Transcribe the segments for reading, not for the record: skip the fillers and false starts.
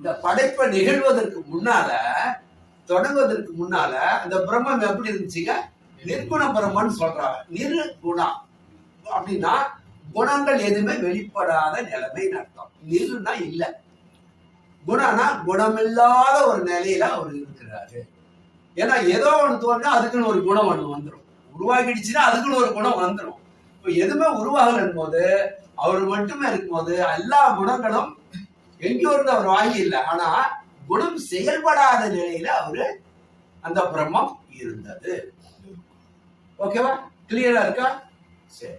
இந்த படைப்பை நிகழ்வதற்கு முன்னால தொடங்குவதற்கு முன்னால அந்த பிரம்மம் எப்படி இருந்துச்சுங்க? நிர்குண பிரம்மன்னு சொல்றாங்க. நிர்குணம் அப்படின்னா குணங்கள் எதுவுமே வெளிப்படாத நிலைமைன்னு அர்த்தம். நிருனா இல்ல, குணம்னா குணமில்லாத ஒரு நிலையில அவர் இருக்கிறாரு. ஏன்னா ஏதோ ஒண்ணு தோணுனா அதுக்குன்னு ஒரு குணம் ஒண்ணு வந்துடும். உருவாகிடுச்சுன்னா அதுக்குன்னு ஒரு குணம் வந்துடும். இப்ப எதுவுமே உருவாகலன் போது அவர் மட்டுமே இருக்கும்போது எல்லா குணங்களும் எங்கேயோ இருந்து அவர் வாங்கி இல்லை. ஆனா குணம் செயல்படாத நிலையில அவரு அந்த பிரம்மம் இருந்தது. ஓகேவா? கிளியரா இருக்கா? சரி,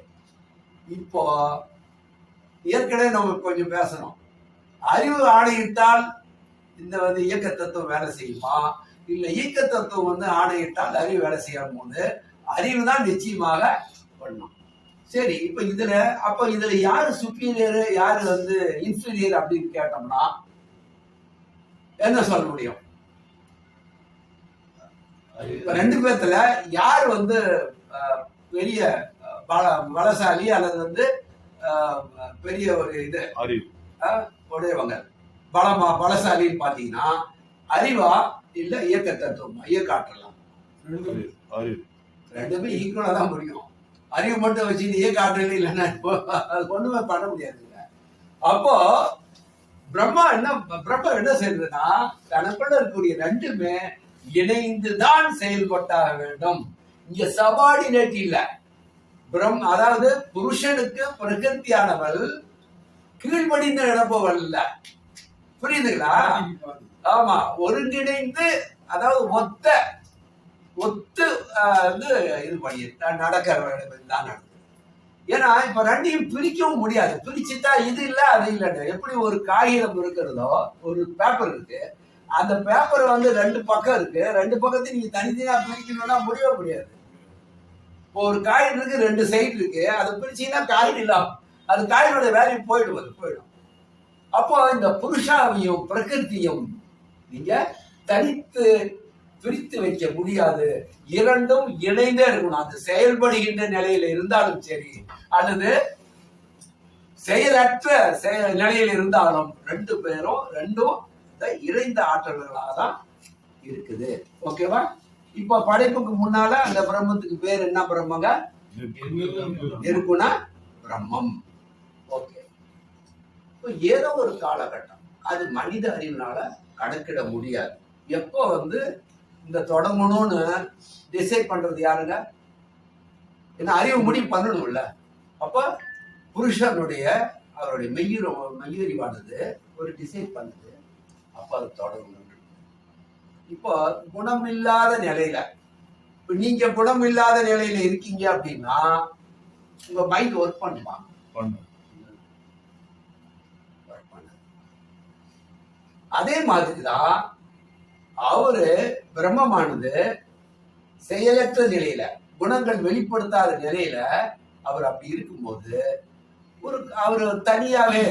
இப்போ ஏற்கனவே நம்ம கொஞ்சம் பேசணும். அறிவு ஆணையிட்டால் இந்த இயக்க தத்துவம் வேலை செய்யுமா, இல்ல இயக்க தத்துவம் ஆணையிட்டால் அறிவு வேலை செய்யும் போது அறிவு தான் நிச்சயமாக பண்ணும். சரி, இப்ப இதுல யாரு சுப்பீரியர் யாரு இன்ஃபீரியர் அப்படின்னு கேட்டோம்னா என்ன சொல்ல முடியும்? ரெண்டு பேர்த்துல யார் பெரிய பலசாலி அல்லது பெரிய ஒரு உடையவங்க பலசாலின்னு பாத்தீங்கன்னா அறிவா இல்ல இயக்க தத்துவமா? இயக்க ஆற்றலாம். ரெண்டுமே ஈக்குவலா தான் முடியும். அறிவு மட்டும் வச்சு இயக்க ஆற்றல் இல்லைன்னா அது ஒண்ணுமே பண்ண முடியாதுங்க. அப்போ பிரம்மா என்ன செய்யறதுன்னா தனக்குள்ள இருக்கக்கூடிய ரெண்டுமே இணைந்துதான் செயல்பட்டாக வேண்டும். இங்க சபார்டினேட் இல்ல. அதாவது புருஷனுக்கு பிரகிருத்தியானவள் கீழ்படிந்து நடப்பவள் இல்ல. புரியுதுங்களா? ஆமா, ஒருங்கிணைந்து, அதாவது ஒத்து இது பண்ணி நடக்கிற தான் நடக்குது. ஏன்னா இப்ப ரெண்டையும் பிரிக்கவும் முடியாது. பிரிச்சுட்டா இது இல்ல அது இல்லைன்னு. எப்படி ஒரு காகிதம் இருக்கிறதோ, ஒரு பேப்பர் இருக்கு, அந்த பேப்பர் ரெண்டு பக்கம் இருக்கு, ரெண்டு பக்கத்தையும் நீங்க தனித்தனியா பிரிக்கணும்னா முடியவே முடியாது. இப்போ ஒரு காயின் இருக்கு, ரெண்டு சைடு இருக்கு, அதை பிரிச்சீங்கன்னா காயின் இல்லாம அது காயினோட வேல்யூ போயிடும். அப்போ இந்த புருஷாவையும் பிரகிருத்தியும் நீங்க தனித்து பிரித்து வைக்க முடியாது. இரண்டும் இணைந்தே இருக்கணும். அது செயல்படுகின்ற நிலையில இருந்தாலும் சரி, அல்லது செயலற்ற நிலையில் இருந்தாலும் ரெண்டும் இறைந்த ஆற்றல்களாக தான் இருக்குது. ஓகேவா? இப்ப படைப்புக்கு முன்னால அந்த பிரம்மத்துக்கு பேர் என்ன பிரம்மங்க? நிர்குண பிரம்மம். ஓகே. ஏதோ ஒரு காலகட்டம் அது மனித அறிவினால கணக்கிட முடியாது. எப்போ இந்த தொடங்கணும்னு டிசைட் பண்றது யாருங்க? ஏன்னா அறிவு முடிவு பண்ணணும்ல. அப்ப புருஷனுடைய அவருடைய மெய்யறிவானது ஒரு டிசைட் பண்ணுது. அப்ப அது தொடங்கணும். இப்போ குணம் இல்லாத நிலையில, இப்ப நீங்க குணம் இல்லாத நிலையில இருக்கீங்க அப்படின்னா உங்க மைண்ட் ஒர்க் பண்ணுமா? அதே மாதிரிதான் அவரு பிரம்மமானது செயலற்ற நிலையில, குணங்கள் வெளிப்படுத்தாத நிலையில அவர் அப்படி இருக்கும்போது அவரு தனியாவே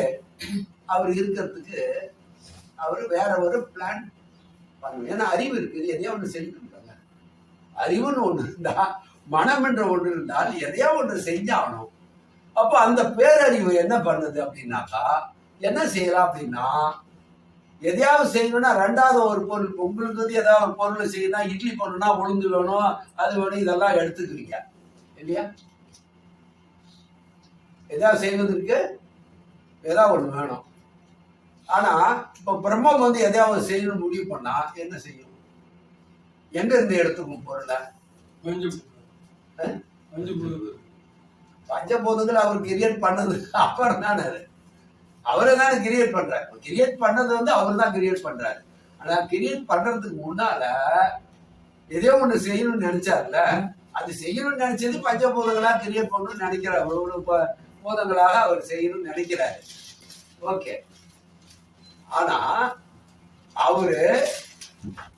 அவர் இருக்கிறதுக்கு அவரு வேற ஒரு பிளான் பண்ணணும். ஏன்னா அறிவு இருக்குது, எதையோ ஒண்ணு செஞ்சுருக்காங்க. அறிவுன்னு ஒண்ணு இருந்தா, மனம் என்ற ஒண்ணு இருந்தால் எதையோ ஒண்ணு செஞ்சாகணும். அப்ப அந்த பேரறிவு என்ன பண்ணுது அப்படின்னாக்கா என்ன செய்யலாம் அப்படின்னா, எதையாவது செய்யணும்னா ரெண்டாவது ஒரு பொருள், உங்களுக்கு ஏதாவது ஒரு பொருள் செய்யணும், இட்லி பண்ணணும்னா உளுந்து வேணும், அது வேணும், இதெல்லாம் எடுத்துக்கிறீங்க இல்லையா? எதாவது செய்வதற்கு ஏதாவது ஒண்ணு வேணும். ஆனா இப்ப பிரம்மம் எதையாவது செய்யணும் முடிவு பண்ணா என்ன செய்யும்? எங்க இருந்து எடுத்துக்கும் பொருளை? பஞ்சபூதங்கள் அவர் கிரியேட் பண்ணது அப்புறம் தானே. அது அவரை தானே கிரியேட் பண்றாரு. கிரியேட் பண்ணது அவர் தான் கிரியேட் பண்றாரு. ஆனா கிரியேட் பண்றதுக்கு முன்னால எதையோ ஒண்ணு செய்யணும்னு நினைச்சாருல, அது செய்யணும்னு நினைச்சது பஞ்சபூதங்களா கிரியேட் பண்ணணும்னு நினைக்கிறார். ஒரு பூதங்களாக அவர் செய்யணும்னு நினைக்கிறாரு. ஓகே. ஆனா அவரு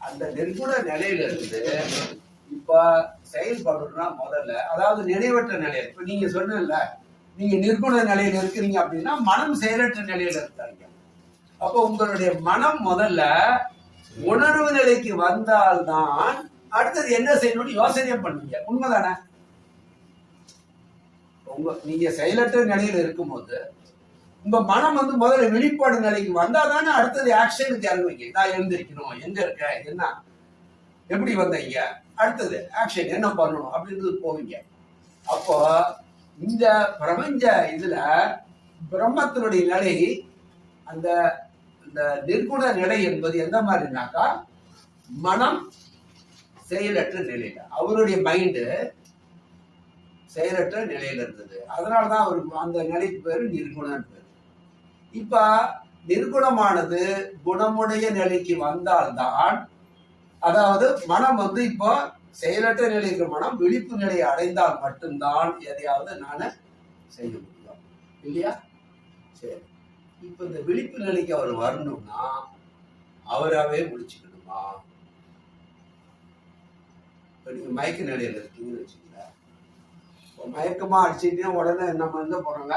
அந்த நிர்குண நிலையில இருந்து இப்ப செயல்படணும்னா முதல்ல, அதாவது நினைவற்ற நிலையில, இப்ப நீங்க சொன்ன நீங்க நிர்குண நிலையில இருக்கிறீங்க அப்படின்னா மனம் செயலற்ற நிலையில இருக்காங்க. அப்ப உங்களுடைய மனம் முதல்ல உணர்வு நிலைக்கு வந்தால்தான் அடுத்தது என்ன செய்யணும்னு யோசனை பண்ணுவீங்க. உண்மைதானே? நீங்க செயலற்ற நிலையில இருக்கும்போது உங்க மனம் வந்து முதல்ல வெளிப்பாடு நிலைக்கு வந்தாதானே அடுத்தது ஆக்ஷனுக்கு இறங்குவீங்க. நான் எழுந்திருக்கணும், எங்க இருக்க, என்ன, எப்படி வந்தீங்க, அடுத்தது ஆக்ஷன் என்ன பண்ணணும் அப்படின்றது போவீங்க. அப்போ இந்த பிரபஞ்ச இதுல பிரம்மத்தினுடைய நிலை, அந்த இந்த நிர்குண நிலை என்பது எந்த மாதிரினாக்கா மனம் செயலற்ற நிலையில, அவருடைய மைண்டு செயலற்ற நிலையில இருந்தது. அதனாலதான் அவருக்கு அந்த நிலைக்கு பேரு நிர்குணம் பேரு. இப்ப நிர்குணமானது குணமுடைய நிலைக்கு வந்தால்தான், அதாவது மனம் வந்து இப்போ செயலற்ற நிலைக்கு மனம் விழிப்பு நிலையை அடைந்தால் மட்டும்தான் எதையாவது நான செய்ய முடியும், இல்லையா? சரி, இப்ப இந்த விழிப்பு நிலைக்கு அவர் வரணும்னா அவராகவே முடிச்சுக்கணுமா? இப்ப நீங்க மயக்க நிலையில இருக்கீங்கன்னு வச்சுக்கல, மயக்கமா அடிச்சுட்டே உடனே நம்ம என்ன போறோங்க,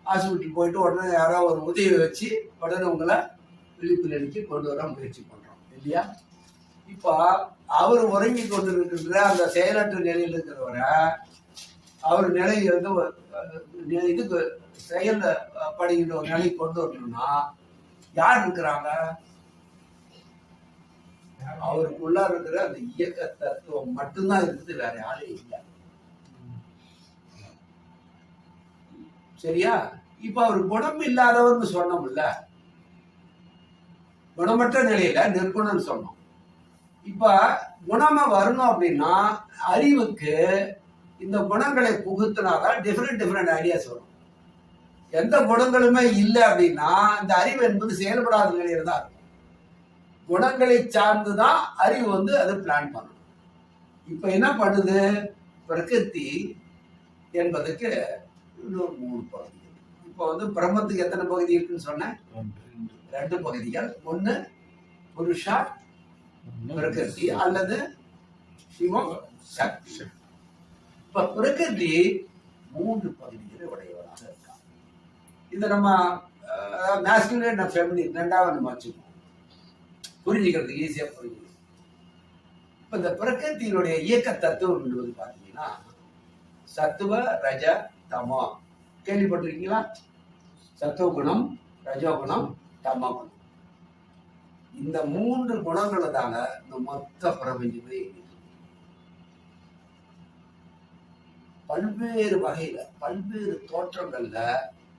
ஹாஸ்பிட்டல் போயிட்டு உடனே யாராவது ஒரு உதவி வச்சு உடனே உங்களை விழிப்பு நிலைக்கு கொண்டு வர முயற்சி பண்றோம், இல்லையா? இப்ப அவர் உறங்கி கொண்டு இருக்கின்ற அந்த செயலற்ற நிலையில் இருக்கிறவரை அவர் நிலை வந்து இதுக்கு செயல்படுகின்ற ஒரு நிலை கொண்டு வரணும்னா யார் இருக்கிறாங்க? அவருக்குள்ள இருக்கிற அந்த இயக்க தத்துவம் மட்டும்தான் இருக்குது, வேற யாரும் இல்லை. சரியா? இப்ப அவர் குணம் இல்லாதவர்னு சொன்னோம்ல, குணமற்ற நிலையில நிற்குணம் சொன்னோம். இப்ப குணமா வரணும் அப்படின்னா அறிவுக்கு இந்த குணங்களை புகுத்தினாதான் டிஃபரெண்ட் ஐடியாஸ் வரும். எந்த குணங்களுமே இல்லை அப்படின்னா இந்த அறிவு என்பது செயல்படாத நிலையில தான் இருக்கும். குணங்களை சார்ந்துதான் அறிவு வந்து அதை பிளான் பண்ணணும். இப்ப என்ன பண்ணுது, பிரகிருதி என்பதுக்கு இன்னொரு 3 பகுதிகள். இப்போ வந்து பிரம்மத்துக்கு எத்தனை பகுதி இருக்குன்னு சொன்ன? 2 பகுதிகள். ஒண்ணு புருஷா பிரகிருதி அல்லது சிவம் சக்தி. இப்ப பிரகிருதி 3 பகுதிகளை உடையவராக இருக்காங்க. இதை நம்ம மேஸ்குலின் ஃபெமினின் ரெண்டாவது நம்ம வச்சுக்கோம், புரிஞ்சுக்கிறதுக்கு ஈஸியா புரிஞ்சுக்கணும். இப்ப இந்த பிரகிருத்தினுடைய இயக்க தத்துவம் என்பது பாத்தீங்கன்னா சத்துவ ரஜ தமோ. கேள்விப்பட்டிருக்கீங்களா? சத்துவ குணம், ரஜோகுணம், தமோ குணம். இந்த 3 குணங்களை தாங்க இந்த மொத்த பிரபஞ்சமே பல்வேறு வகையில பல்வேறு தோற்றங்கள்ல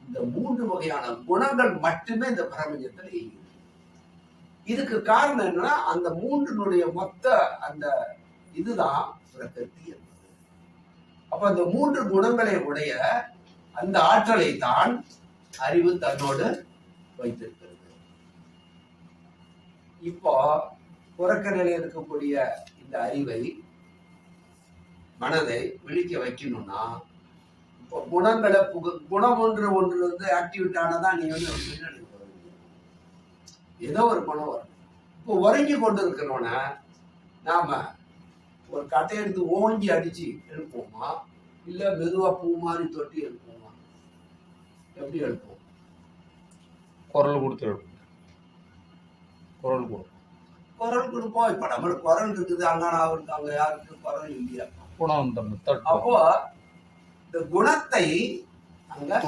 இந்த 3 வகையான குணங்கள் மட்டுமே இந்த பிரபஞ்சத்துல இயங்குது. இதுக்கு காரணம் என்னன்னா அந்த 3னுடைய மொத்த அந்த இதுதான் பிரகிருதி என்பது. அப்ப அந்த 3 குணங்களை உடைய அந்த ஆற்றலை தான் அறிவு தன்னோடு வைத்திருக்கிறது. இப்போ உறக்க நிலையில் இருக்கக்கூடிய இந்த அறிவை, மனதை விழிக்க வைக்கணும்னா இப்போ குணங்களை குணம் ஒன்று வந்து ஆக்டிவேட் ஆனதான் நீ வந்து பின்னாடி ஏதோ ஒரு குணம் வரும். இப்போ உறங்கி கொண்டு இருக்கிறவன நாம ஒரு கட்டை எடுத்து ஓங்கி அடிச்சு எழுப்போமா, இல்ல மெதுவா பூ மாதிரி தொட்டி எழுப்போமா? எப்படி எழுப்போம்? குரல் கொடுத்து எழுப்போம். குரல் கொடுப்போம். இப்ப நம்மளுக்கு குரல் இருக்குது, அங்க இருக்காங்க, யாருக்கு குரல் இல்லையா? அப்போ இந்த குணத்தை அங்க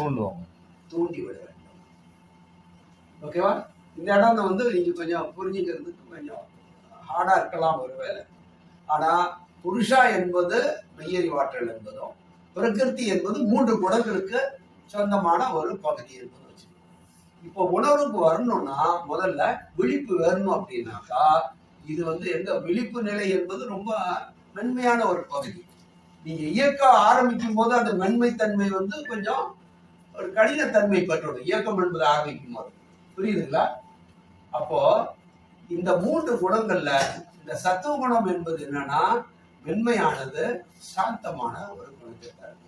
தூண்டி விட வேண்டும். ஓகேவா? இந்த இடம் வந்து நீங்க கொஞ்சம் புரிஞ்சுக்கிறதுக்கு கொஞ்சம் ஹார்டா இருக்கலாம் ஒருவேளை. ஆனா புருஷா என்பது மெய்யறிவாற்றல் என்பதும், பிரகிருதி என்பது 3 குணங்களுக்கு சொந்தமான ஒரு பகுதி என்பது வச்சு. இப்போ உணர்வுக்கு வரணும்னா முதல்ல விழிப்பு வரணும். அப்படின்னாக்கா இது வந்து எந்த விழிப்பு நிலை என்பது ரொம்ப மென்மையான ஒரு பகுதி. நீங்க இயக்க ஆரம்பிக்கும் போது அந்த மென்மைத்தன்மை வந்து கொஞ்சம் ஒரு கடினத்தன்மை பெற்றோம் இயக்கம் என்பது ஆரம்பிக்கும் போது. புரியுதுங்களா? அப்போ இந்த 3 குணங்கள்ல இந்த சத்துவ குணம் என்பது என்னன்னா மென்மையானது, சாந்தமான ஒரு குணத்தை தருது.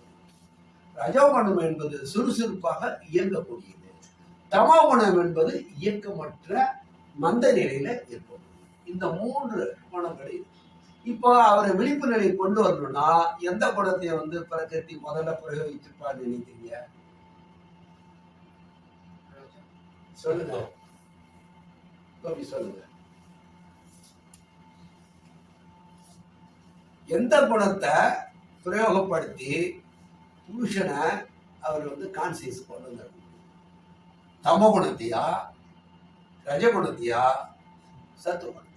ரஜோகுணம் என்பது சுறுசுறுப்பாக இயங்கக்கூடியது. தமோ குணம் என்பது இயக்கமற்ற மந்த நிலையில இருக்கும். இந்த 3 குணங்களை இப்போ அவரை விழிப்பு நிலை கொண்டு வரணும்னா எந்த குணத்தை வந்து பிரகிருதி முதல்ல பிரயோகிச்சிருப்பான்னு நினைக்கிறீங்க? சொல்லுங்க, சொல்லுங்க. எந்த குணத்தை பிரயோகப்படுத்தி புருஷனை அவர் வந்து கான்சியஸ் கொண்டு வந்தார். தமோ குணத்தையா, ரஜகுணத்தையா, சத்துவ குணத்தையா,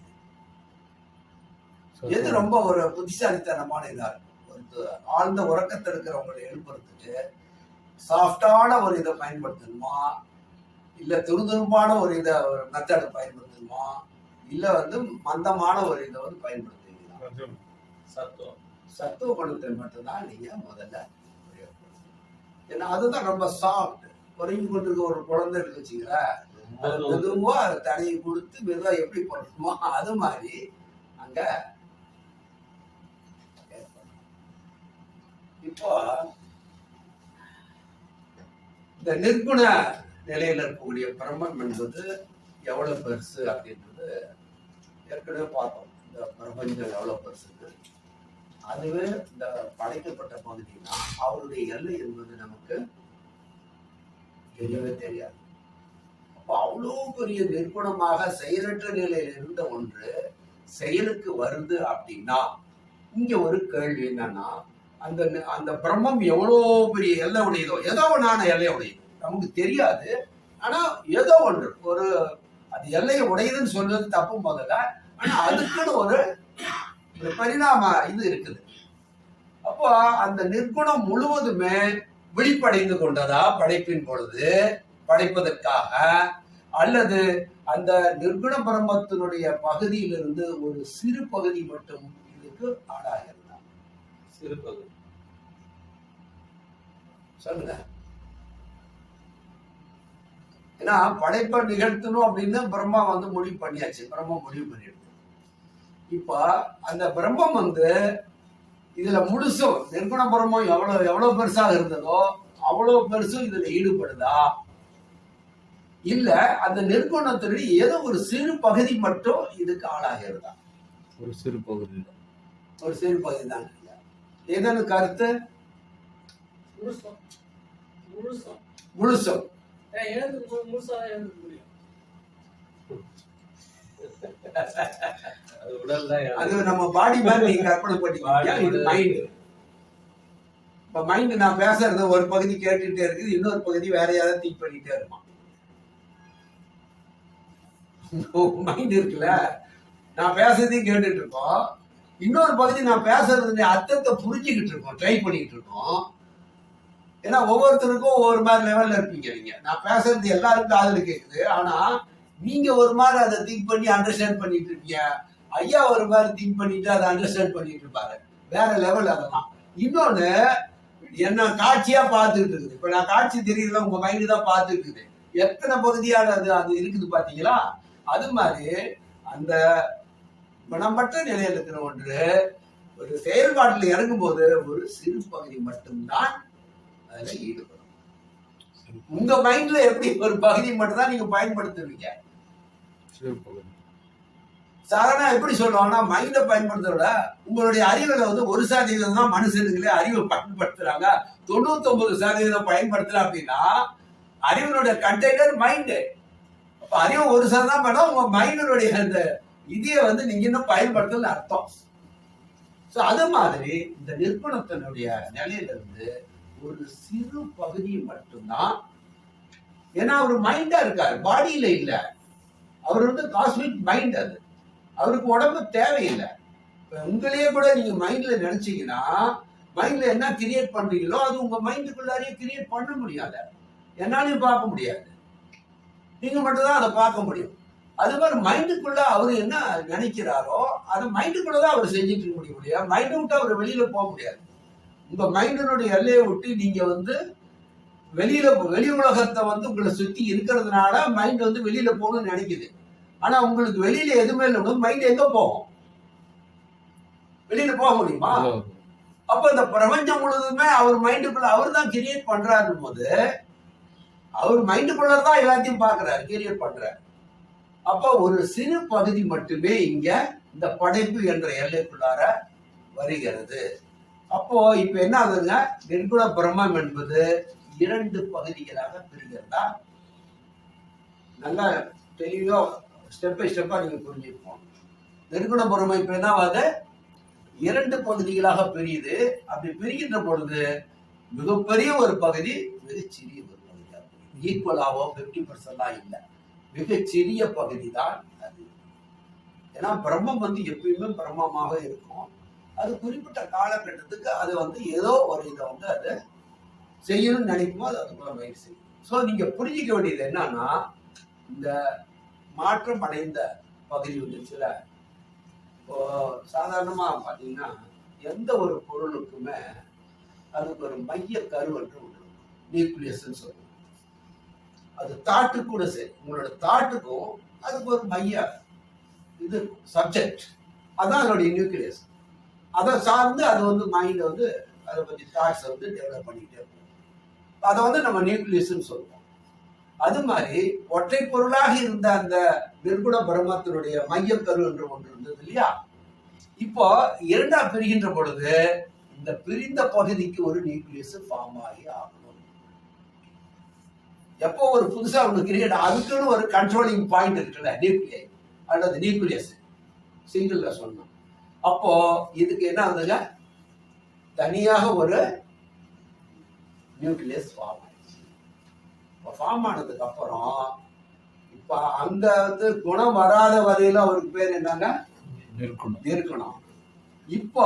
எது ரொம்ப ஒரு புத்திசாலித்தனமான இதா இருக்கும்? ஒரு ஆழ்ந்த உறக்கத்தில் இருக்கிறவங்களை எழுப்புறதுக்கு சாஃப்டான ஒரு இதை பயன்படுத்தணுமா, இல்ல துருதுருப்பான ஒரு இதை ஒரு மெத்தடை பயன்படுத்தணுமா, இல்ல வந்து மந்தமான ஒரு இதை வந்து பயன்படுத்துவீங்களா? சத்துவ குணத்தை மட்டும்தான் நீங்க முதல்ல உபயோகப்படுத்தணும். ஏன்னா அதுதான் ரொம்ப சாஃப்ட். உறங்கி கொண்டிருக்க ஒரு குழந்தை இருக்கு வச்சுங்களேன், அது மெதுவா தடையை கொடுத்து மெதுவா எப்படி பண்ணணுமோ அது மாதிரி அங்க இப்போ இந்த நிர்குண நிலையில இருக்கக்கூடிய பிரம்மம் என்பது எவ்வளவு பெருசு அப்படின்றது ஏற்கனவே பார்த்தோம். இந்த பிரபஞ்சம் எவ்வளவு பெருசுன்னு அதுவே இந்த படைக்கப்பட்ட பகுதினா அவருடைய எல்லை என்பது நமக்கு தெரியவே தெரியாது. அப்போ அவ்வளோ பெரிய நிர்குணமாக செயலற்ற நிலையில் இருந்த ஒன்று செயலுக்கு வருது அப்படின்னா இங்க ஒரு கேள்வி என்னன்னா, அந்த அந்த பிரம்மம் எவ்வளோ பெரிய எல்லை உடையதோ, ஏதோ ஒன்றான எல்லை உடையது நமக்கு தெரியாது. ஆனா ஏதோ ஒன்று ஒரு அது எல்லையை உடையதுன்னு சொல்றது தப்பு முதல்ல. ஆனா அதுக்குன்னு ஒரு பரிணாம இது இருக்குது. அப்போ அந்த நிர்குணம் முழுவதுமே விழிப்படைந்து கொண்டதா படைப்பின் பொழுது படைப்பதற்காக, அல்லது அந்த நிர்குண பிரம்மத்தினுடைய பகுதியிலிருந்து ஒரு சிறு பகுதி மட்டும் இதுக்கு ஆளாக இருந்தா? சிறு பகுதி சொல்லுங்க. ஏன்னா படைப்பை நிகழ்த்தணும் அப்படின்னு பிரம்மா வந்து முடிவு பண்ணியாச்சு. பிரம்ம முடிவு பண்ணிடுது. இப்ப அந்த பிரம்மம் வந்து இதுல முழுசும் நிர்குண பிரம்மம் எவ்வளவு பெருசாக இருந்ததோ அவ்வளவு பெருசும் இதுல ஈடுபடுதா, இல்ல அந்த நிர்குணத்தினுடைய ஏதோ ஒரு சிறு பகுதி மட்டும் இதுக்கு ஆளாகிறதா? ஒரு சிறு பகுதி, ஒரு சிறு பகுதி தான். ஏதோ கருத்து முழுசும் அது நம்ம பாடி மாதிரி நீங்க கற்பனை பண்ணிக்கலாம். இது மைண்ட். இப்ப மைண்ட் நான் பேசுறது ஒரு பகுதி கேட்டுட்டே இருக்குது, இன்னொரு பகுதி வேற யாராவது திங்க் பண்ணிட்டே இருப்பான். மைண்ட் இருக்குல்ல, நான் பேசுறதையும் கேட்டுட்டு இருக்கோம், இன்னொரு பகுதி நான் பேசுறது அர்த்தத்தை புரிஞ்சுக்கிட்டு இருக்கோம், ட்ரை பண்ணிக்கிட்டு இருக்கோம். ஏன்னா ஒவ்வொருத்தருக்கும் ஒவ்வொரு மாதிரி லெவல்ல இருப்பீங்க. நீங்க நான் பேசுறது எல்லாருக்கும் காதுல கேக்குது, ஆனா நீங்க ஒரு மாதிரி அதை திங்க் பண்ணி அண்டர்ஸ்டாண்ட் பண்ணிட்டு இருக்கீங்க. ஐயா ஒரு மாதிரி திங்க் பண்ணிட்டு அதை அண்டர்ஸ்டாண்ட் பண்ணிட்டு இருப்பாரு, வேற லெவல். அதெல்லாம் இன்னொன்னு என்ன காட்சியா பார்த்துட்டு இருக்குது. இப்ப நான் காட்சி தெரியல, உங்க மைண்டு தான் பார்த்துட்டு இருக்குது. எத்தனை பகுதியான அது இருக்குது பாத்தீங்களா? அது மாதிரி அந்த குணமற்ற நிலையில் இருக்கிற ஒன்று ஒரு செயல்பாட்டில் இறங்கும் போது ஒரு சிறு பகுதி மட்டும்தான் அதுல ஈடுபடும். உங்க மைண்ட்ல எப்படி ஒரு பகுதி மட்டும் தான் நீங்க பயன்படுத்துவீங்க. சாதாரண எப்படி சொல்லுவாங்கன்னா, மைண்டை பயன்படுத்துறத உங்களுடைய அறிவுல வந்து 1% தான் மனுஷனுங்களே அறிவை பயன்படுத்துறாங்க, 99% பயன்படுத்தல அப்படின்னா அறிவினுடைய கண்டெய்னர் மைண்டு. அப்ப அறிவு 1% தான் பண்ணா உங்க மைண்டினுடைய அந்த இதைய வந்து நீங்க இன்னும் பயன்படுத்தல அர்த்தம். சோ அது மாதிரி இந்த நிர்குணத்தினுடைய நிலையில இருந்து ஒரு சிறு பகுதி மட்டும்தான். ஏன்னா அவர் மைண்டா இருக்காரு, பாடியில இல்ல. அவர் வந்து காஸ்மிக் மைண்ட். அது அவருக்கு உடம்பு தேவையில்லை. உங்களையே கூட நீங்க மைண்ட்ல நினைச்சீங்கன்னா, மைண்ட்ல என்ன கிரியேட் பண்றீங்களோ அது உங்க மைண்டுக்குள்ளாரையே கிரியேட் பண்ண முடியாது. என்னாலையும் பார்க்க முடியாது, நீங்க மட்டும் தான் அதை பார்க்க முடியும். அது மாதிரி மைண்டுக்குள்ள அவர் என்ன நினைக்கிறாரோ அதை மைண்டுக்குள்ளதான் அவர் செஞ்சுட்டு இருக்க முடியாது. மைண்டை விட்டு அவர் வெளியில போக முடியாது. உங்க மைண்டினுடைய எல்லையை விட்டு நீங்க வந்து வெளி உலகத்தை வந்து உங்களை சுத்தி இருக்கிறதுனால மைண்ட் வந்து வெளியில போகணும்னு நினைக்குது. ஆனா உங்களுக்கு வெளியில எதுவுமே இல்லை, மைண்ட் எங்க போகும்? வெளியில போக முடியுமா? அப்ப இந்த பிரபஞ்சம் முழுவதுமே அவர் மைண்டுக்குள்ள அவர் தான் கிரியேட் பண்றாரு போது, அவர் மைண்டுக்குள்ள தான் எல்லாத்தையும் பாக்குறாரு, கிரியேட் பண்றாரு. அப்ப ஒரு சிறு பகுதி மட்டுமே இங்க இந்த படைப்பு என்ற எல்லைக்குள்ளார வருகிறது. அப்போ இப்ப என்ன ஆகுதுங்க, நிர்குண பிரம்மம் என்பது 2 பகுதிகளாக பிரிகிறதா? நல்லா தெளிவா ஸ்டெப் பை ஸ்டெப்பா நீங்க புரிஞ்சுப்போம். நிர்குண பிரம்மம் இப்ப என்ன ஆகுது, 2 பகுதிகளாக பிரியுது. அப்படி பிரிகின்ற பொழுது மிகப்பெரிய ஒரு பகுதி மிகச்சிறிய ஒரு பகுதியாக ஈக்குவலாவோ 50% இல்லை, மிகச்சிறிய பகுதி தான் அது. ஏன்னா பிரம்மம் எப்பயுமே பிரம்மமாக இருக்கும். அது குறிப்பிட்ட காலகட்டத்துக்கு அது ஏதோ ஒரு இதை அது செய்யணும்னு நினைக்கும் போது அதுக்குள்ள முயற்சி செய்யும். ஸோ நீங்க புரிஞ்சிக்க வேண்டியது என்னன்னா, இந்த மாற்றம் அடைந்த பகுதி வந்துச்சுல, இப்போ சாதாரணமா பார்த்தீங்கன்னா எந்த ஒரு பொருளுக்குமே அதுக்கு ஒரு மைய கரு என்று ஒன்று, நியூக்ளியஸ்ன்னு சொல்லுவோம். அது தாட்டு கூட சரி, உங்களோட தாட்டுக்கும் அதுக்கு ஒரு மைய இது சப்ஜெக்ட், அதான் அதனுடைய நியூக்ளியஸ். அதை சார்ந்து அது மைண்ட் அதை பற்றி தாட்ஸ் டெவலப் பண்ணிக்கிட்டே இருக்கும். அதை நம்ம நியூக்ளியஸ்ன்னு சொல்லுவோம். அது மாதிரி ஒற்றை பொருளாக இருந்த அந்த நிர்குண பிரம்மத்தினுடைய மையக்கரு என்று ஒன்று இருந்தது இல்லையா? இப்போ இரண்டா பிரிகின்ற பொழுது இந்த பிரிந்த பகுதிக்கு ஒரு நியூக்ளியஸ் ஃபார்ம் ஆகி ஆகணும். எப்போ ஒரு புதுசா ஒன்று கிரியேட், அதுக்குன்னு ஒரு கண்ட்ரோலிங் பாயிண்ட் இருக்குல்ல, நியூக்ளியை அல்லது நியூக்ளியஸ் சிங்கிள்ல சொன்னோம். அப்போ இதுக்கு என்ன ஆகுதுங்க, தனியாக ஒரு நியூக்ளியஸ் ஃபார்ம் ஆயிடுச்சு. ஃபார்ம் ஆனதுக்கு அப்புறம் இப்ப அங்க குணம் வராத வரையில அவருக்கு பேர் என்னங்க, இருக்கணும். இப்போ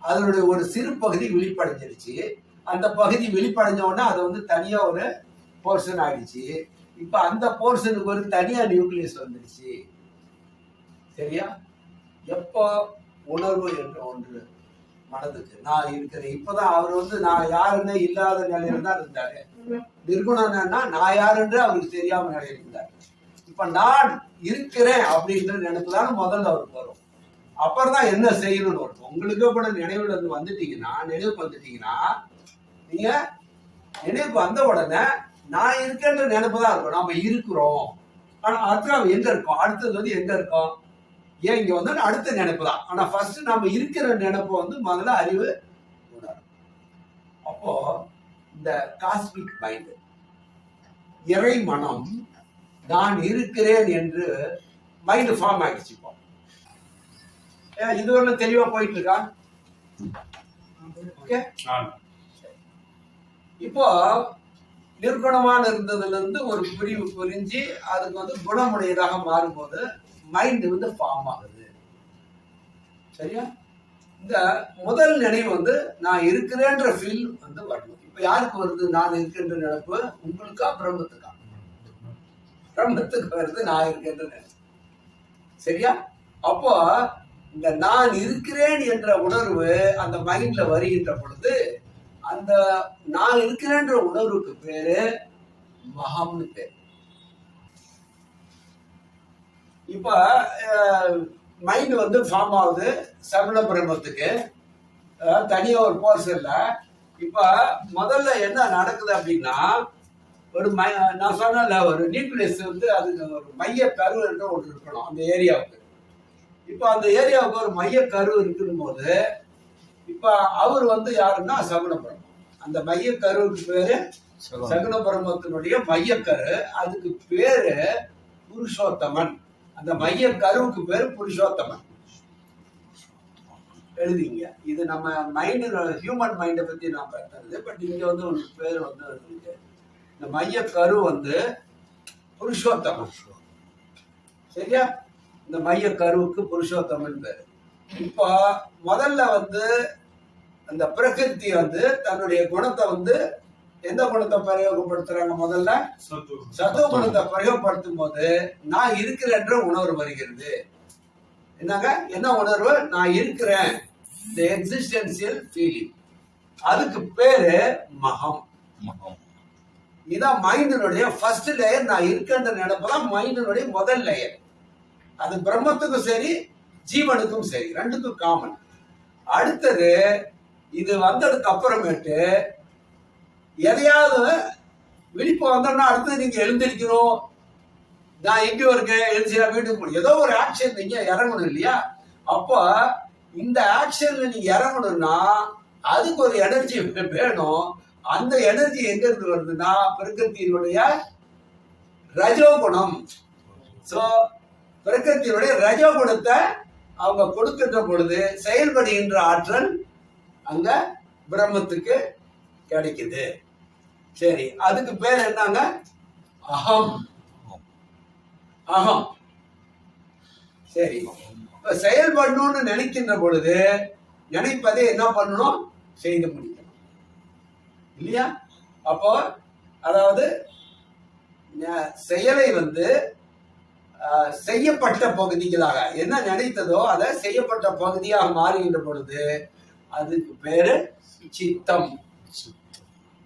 அதனுடைய ஒரு சிறு பகுதி விழிப்படைஞ்சிருச்சு. அந்த பகுதி விழிப்படைஞ்ச உடனே அது தனியா ஒரு போர்ஷன் ஆயிடுச்சு. இப்ப அந்த போர்ஷனுக்கு ஒரு தனியா நியூக்ளியஸ் வந்துருச்சு. சரியா? எப்போ உணர்வு என்ற ஒன்று மனதுக்கு நான் இருக்கிறேன். இப்பதான் அவர் நான் யாருன்னு இல்லாத நிலையில தான் இருந்தாரு. நிர்குணம்னா நான் யாருன்னு அவருக்கு தெரியாம நிலையில இருந்தாரு. இப்ப நான் இருக்கிறேன் அப்படின்ற நினைப்புதான் முதல்ல அவருக்கு வரும். அப்புறம் தான் என்ன செய்யணும்னு வரும். உங்களுக்கு கூட நினைவுல வந்துட்டீங்கன்னா, நினைவுக்கு வந்துட்டீங்கன்னா, நீங்க நினைவுக்கு வந்த உடனே நான் இருக்கேன்ற நினைப்பு தான் இருக்கும். நம்ம இருக்கிறோம், ஆனா அடுத்த எங்க இருக்கோம், அடுத்தது எங்க இருக்கோம், ஏன் இங்க அடுத்த நினைப்பு தான். ஆனா ஃபர்ஸ்ட் நம்ம இருக்கிற நினைப்பு முதல்ல அறிவு உணரும். அப்போ இந்த காஸ்மிக் மைண்ட், இறை மனம், நான் இருக்கிறேன் என்று மைண்ட் ஃபார்ம் ஆயிடுச்சு. இப்போ இது ஒண்ணு தெளிவா போயிட்டு இருக்கா? இப்போ நிர்குணமான இருந்ததுல இருந்து ஒரு பிரிவு புரிஞ்சு அதுக்கு குணமுடையதாக மாறும்போது மைண்ட் ஃபார்ம் ஆகுது. சரியா? இந்த முதல் நினைவு நான் இருக்கிறேன்ற ஃபீல் வரணும். இப்ப யாருக்கு வருது நான் இருக்கின்ற நினைப்பு? உங்களுக்கா பிரம்மத்துக்கா? பிரம்மத்துக்கு வருது நான் இருக்கின்ற நினைப்பு. சரியா? அப்போ இந்த நான் இருக்கிறேன் என்ற உணர்வு அந்த மைண்ட்ல வருகின்ற பொழுது அந்த நான் இருக்கிறேன்ற உணர்வுக்கு பேரு மகம்னு பேரு. இப்ப மைண்ட் ஃபார்ம் ஆகுது சகுன பிரம்மத்துக்கு, தனியா ஒரு போர்ஷன்ல. இப்ப முதல்ல என்ன நடக்குது அப்படின்னா, ஒரு நான் சொன்ன ஒரு நியூக்ளியஸ் அதுக்கு ஒரு மைய கரு என்ற ஒன்று இருக்கணும் அந்த ஏரியாவுக்கு. இப்ப அந்த ஏரியாவுக்கு ஒரு மைய கரு இருக்கும் போது இப்ப அவர் யாருன்னா சகுன பிரம்மம். அந்த மைய கருவுக்கு பேரு சகுன பிரம்மத்தினுடைய மையக்கரு. அதுக்கு பேரு புருஷோத்தமன். அந்த மைய கருவுக்கு பேரு புருஷோத்தமன். எழுதிங்க. இது நம்ம மைண்ட், ஹியூமன் மைண்டை பத்தி நான் பேசுறது. பட் இங்க ஒரு பேரு இந்த மைய கரு புருஷோத்தமன். சரியா? இந்த மைய கருவுக்கு புருஷோத்தமன் பேரு. இப்போ முதல்ல அந்த பிரகிருதி தன்னுடைய குணத்தை எந்த குணத்தை பிரயோகப்படுத்துறாங்க? முதல்ல சத்துவ குணத்தை பிரயோகப்படுத்தும் போது நான் இருக்கிறேன்ற உணர்வு வருகிறது. என்னங்க, என்ன உணர்வு? நான் இருக்கிறேன், இந்த எக்ஸிஸ்டென்சியல் ஃபீலிங். அதுக்கு பேரு மகம். இதான் மைண்டினுடைய ஃபர்ஸ்ட் லேயர். நான் இருக்கின்ற நினைப்பதான் மைண்டினுடைய முதல் லேயர். அது பிரம்மத்துக்கும் சரி ஜீவனுக்கும் சரி, ரெண்டுக்கும் காமன். அடுத்தது இது வந்ததுக்கு அப்புறமேட்டு எதையாவது விழிப்பு வந்தோம்னா அடுத்தது நீங்க எழுந்திருக்கணும். நான் எங்கேயோ இருக்கேன், எழுந்தியா வீட்டுக்கு போகணும், ஏதோ ஒரு ஆக்ஷன் நீங்க இறங்கணும் இல்லையா? அப்போ இந்த ஆக்ஷன்ல நீங்க இறங்கணும்னா அதுக்கு ஒரு எனர்ஜி வேணும். அந்த எனர்ஜி எங்க இருந்து வருதுன்னா பிரகிருத்தினுடைய ரஜோகுணம். சோ பிரகிருத்தினுடைய ரஜோகுணத்தை அவங்க கொடுக்கின்ற பொழுது செயல்படுகின்ற ஆற்றல் அங்க பிரம்மத்துக்கு கிடைக்குது. சரி, அதுக்கு பேர் என்னங்க? அகம். அகம். சரி, இப்ப செயல்படணும்னு நினைக்கின்ற பொழுது நினைப்பதை என்ன பண்ணணும்? செய்து முடிக்கணும் இல்லையா? அப்போ அதாவது செயலை செய்யப்பட்ட பகுதிகளாக என்ன நினைத்ததோ அதை செய்யப்பட்ட பகுதியாக மாறுகின்ற பொழுது அதுக்கு பேரு சித்தம்.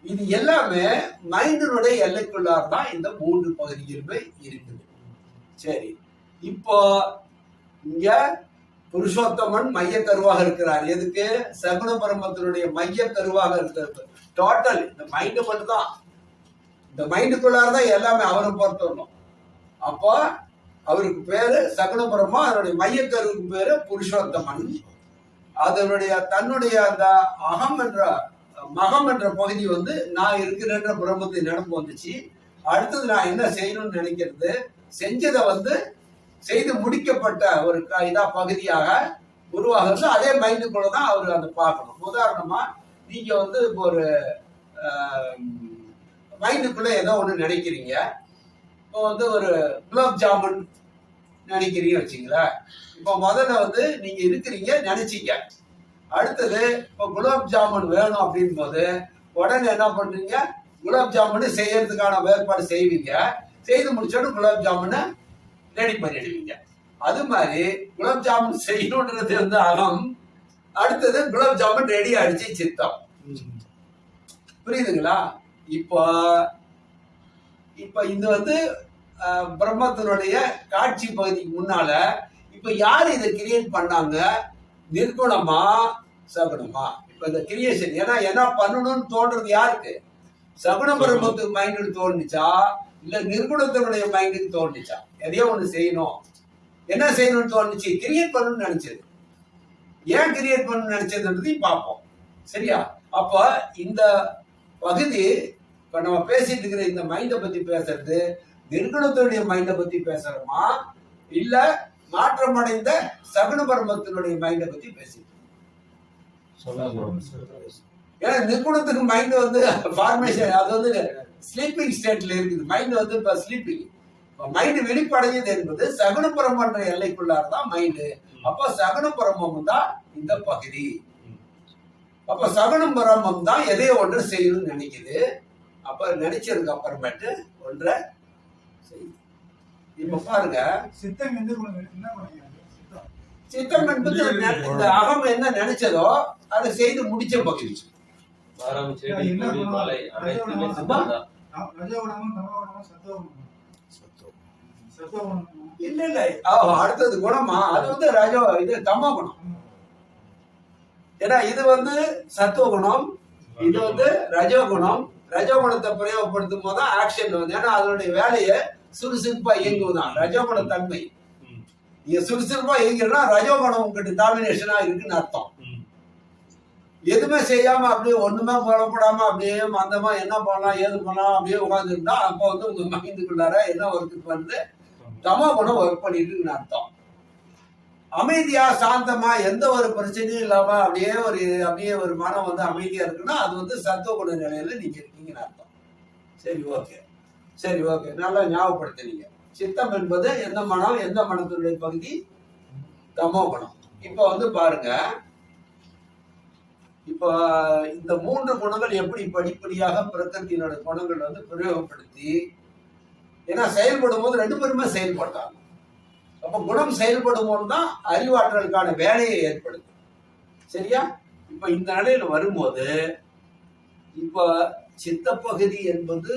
இது எல்லாமே மைண்டினுடைய எல்லைக்குள்ளார் தான் இந்த 3 பகுதிகளுமே இருக்குது. சரி, இப்போ இங்க புருஷோத்தமன் மைய கருவாக இருக்கிறார். எதுக்கு? சகுன பரமத்தினுடைய மைய கருவாக இருக்கிறது. டோட்டல் இந்த மைண்ட் மட்டும் தான், இந்த மைண்டுக்குள்ளார தான் எல்லாமே அவரை பொறுத்தரணும். அப்போ அவருக்கு பேரு சகுன பரமா, அதனுடைய மையக்கருவுக்கு பேரு புருஷோத்தமன். அதனுடைய தன்னுடைய அந்த அகம் என்ற மகம் என்ற பகுதி நான் இருக்கிறேன்ற பிரம்மத்தை நினைப்பு வந்துச்சு. அடுத்தது நான் என்ன செய்யணும்னு நினைக்கிறது, செஞ்சதை செய்து முடிக்கப்பட்ட ஒரு இதா பகுதியாக உருவாகிறது. அதே மைண்டுக்குள்ள தான் அவர் அதை பார்க்கணும். உதாரணமா நீங்க இப்போ ஒரு மைண்டுக்குள்ள ஏதோ ஒண்ணு நினைக்கிறீங்க. இப்போ ஒரு குலாப் ஜாமுன் நினைக்கிறீங்க வச்சுங்களேன். இப்போ முதல்ல நீங்க இருக்கிறீங்க நினைச்சீங்க. அடுத்தது இப்போ குலாப் ஜாமுன் வேணும் அப்படின் போது உடனே என்ன பண்றீங்க? குலாப் ஜாமுன் செய்யறதுக்கான ஏற்பாடு செய்வீங்க. செய்து முடிச்சோன்னு குலாப் ஜாமுனை ரெடி பண்ணிடுவீங்க. அது மாதிரி குலாப் ஜாமுன் செய்யணுன்றது அகம். அடுத்தது குலாப் ஜாமுன் ரெடி ஆயிடுச்சு சித்தம். புரியுதுங்களா? இப்போ இது பிரம்மத்தினுடைய காட்சி பகுதிக்கு முன்னால இப்ப யாரு இதை கிரியேட் பண்ணாங்க? நிர்குணமா சகுனமா? இப்ப இந்த கிரியேஷன் என்ன பண்ணணும்னு தோன்றது யாருக்கு? சகுன பிரம்மத்துக்கு மைண்டுக்கு தோணுச்சா இல்ல நிர்குணத்தினுடைய மைண்டுக்கு தோணுச்சா? எதையோ ஒண்ணு செய்யணும். என்ன செய்யணும்னு தோணுச்சு? கிரியேட் பண்ணணும்னு நினைச்சது. ஏன் கிரியேட் பண்ணணும்னு நினைச்சதுன்றதையும் பார்ப்போம். சரியா? அப்ப இந்த பகுதி இப்ப நம்ம பேசிட்டு இருக்கிற இந்த மைண்டை பத்தி பேசுறது நிர்குணத்தினுடைய மைண்டை பத்தி பேசுறோமா இல்ல மாற்றமடைந்த சகுன பரமத்தினுடைய மைண்டை பத்தி பேசிட்டு? ஏன்னா நிர்குணத்துக்கு மைண்ட் ஃபார்மேஷன் அது ஸ்லீப்பிங் ஸ்டேட்ல இருக்குது. மைண்ட் இப்ப ஸ்லீப்பிங். மைண்ட் வெளிப்படையது என்பது சகுன பரமன்ற எல்லைக்குள்ளார் தான் மைண்டு. அப்ப சகுன பரமம் தான் இந்த பகுதி. அப்ப சகுன பரமம் தான் எதையோ ஒன்று செய்யணும்னு நினைக்குது. அப்ப நினைச்சதுக்கு அப்புறமேட்டு ஒன்றை செய்யுது. இப்ப பாருங்க, சித்தம் என்பது இந்த அகம் என்ன நினைச்சதோ அதை செய்து முடிச்ச பகுதி. இல்ல இல்ல, அடுத்தது குணமா? அது ரஜோ, இது தமோ குணம். ஏன்னா இது சத்துவ குணம், இது ரஜோ குணம். ரஜோ குணத்தை பிரயோகப்படுத்தும் போது ஆக்ஷன் ஏன்னா அதனுடைய வேலையை சுறுசுறுப்பா இயங்குவதுதான் ரஜோகுண தன்மை. நீங்க சுறுசுறுப்பா இயங்குறா ரஜோகுணம் உங்ககிட்ட டாமினேஷனா இருக்குன்னு அர்த்தம். எதுவுமே செய்யாம அப்படியே ஒண்ணுமே புறப்படாம அப்படியே மந்தமா என்ன பண்ணலாம் ஏது பண்ணலாம் அப்படியே உட்காந்துருந்தா அப்ப உங்க மைண்டுக்குள்ளார என்ன ஒர்க் பண்ணுது? தமோ குணம் ஒர்க் பண்ணிட்டு இருக்குன்னு அர்த்தம். அமைதியா சாந்தமா எந்த ஒரு பிரச்சனையும் இல்லாம அப்படியே ஒரு மனம் அமைதியா இருக்குன்னா அது சத்துவ குண நிலையில நீங்க இருக்கீங்கன்னு அர்த்தம். சரி ஓகே, நல்லா ஞாபகப்படுத்தினீங்க. சித்தம் என்பது எந்த மனம்? எந்த மனத்தினுடைய பகுதி? தமோ குணம். இப்ப பாருங்க, இப்ப இந்த 3 குணங்கள் எப்படி படிப்படியாக பிரகிருத்தினுடைய குணங்கள் பிரயோகப்படுத்தி, ஏன்னா செயல்படும் போது 2 பேருமே செயல்பட்டாங்க. அப்ப குணம் செயல்படும் போதுதான் அறிவாற்றலுக்கான வேலையை ஏற்படுது. சரியா? இப்ப இந்த நிலையில வரும்போது இப்ப சித்த பகுதி என்பது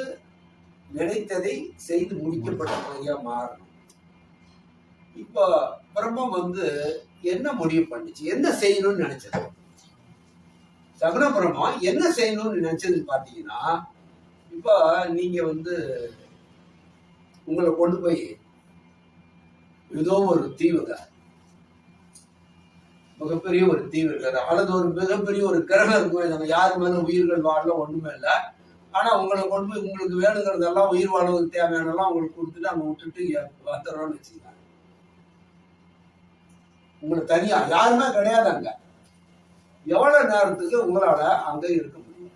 நினைத்ததை செய்து முடிக்கப்பட்ட பகுதியா மாறணும். இப்ப பிரம்மம் என்ன முடிவு பண்ணுச்சு? என்ன செய்யணும்னு நினைச்சது? சகுன பிரம்மம் என்ன செய்யணும்னு நினைச்சது பாத்தீங்கன்னா, இப்ப நீங்க உங்களை கொண்டு போய் ஏதோ ஒரு தீவுங்க, மிகப்பெரிய ஒரு தீவு இருக்காது அல்லது ஒரு மிகப்பெரிய ஒரு கிரகம் இருக்கும். நம்ம யாரு மேல உயிர்கள் வாழல ஒண்ணுமே இல்லை. ஆனா உங்களை கொண்டு போய் உங்களுக்கு வேணுங்கிறதெல்லாம் உயிர் வாழ்வதற்கு தேவையானலாம் உங்களுக்கு கொடுத்துட்டு அங்க விட்டுட்டு வந்துடுறோம்னு வச்சுக்கோங்க. உங்களுக்கு தனியா யாருமே கிடையாது அங்க. எவ்வளவு நேரத்துக்கு உங்களால அங்க இருக்க முடியும்?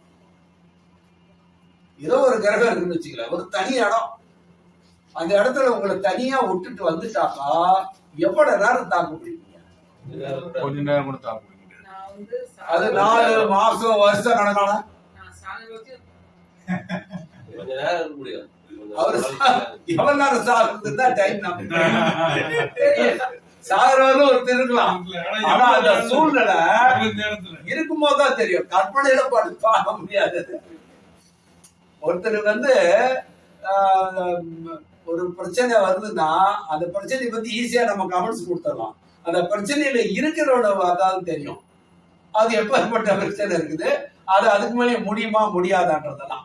ஏதோ ஒரு கிரகம் இருக்குன்னு வச்சுக்கல, ஒரு தனி இடம், அந்த இடத்துல உங்களை தனியா விட்டுட்டு வந்துட்டாக்கா எவ்வளவு நேரம் தாக்கு பிடிப்பீங்க? கொஞ்ச நேரம் கூட தாக்கு பிடிக்க முடியாது. அது 4 மாசம் வருஷம் கணக்கான அவர் எவ்வளவு நேரம் சாகுறது தான் டைம். சாகுறவரும் ஒருத்தர் இருக்கலாம், ஆனா அந்த சூழ்நிலை இருக்கும் போதுதான் தெரியும், கற்பனையில பார்க்க முடியாது. ஒருத்தருக்கு வந்து ஒரு பிரச்சனை வருதுன்னா அந்த பிரச்சனையை பத்தி ஈஸியா நம்ம கமெண்ட்ஸ் கொடுத்துடலாம். அந்த பிரச்சனையில இருக்கிறோட அதாவது தெரியும் அது எப்பேற்பட்ட பிரச்சனை இருக்குது, அது அதுக்கு மேலே முடியுமா முடியாதான்றதெல்லாம்.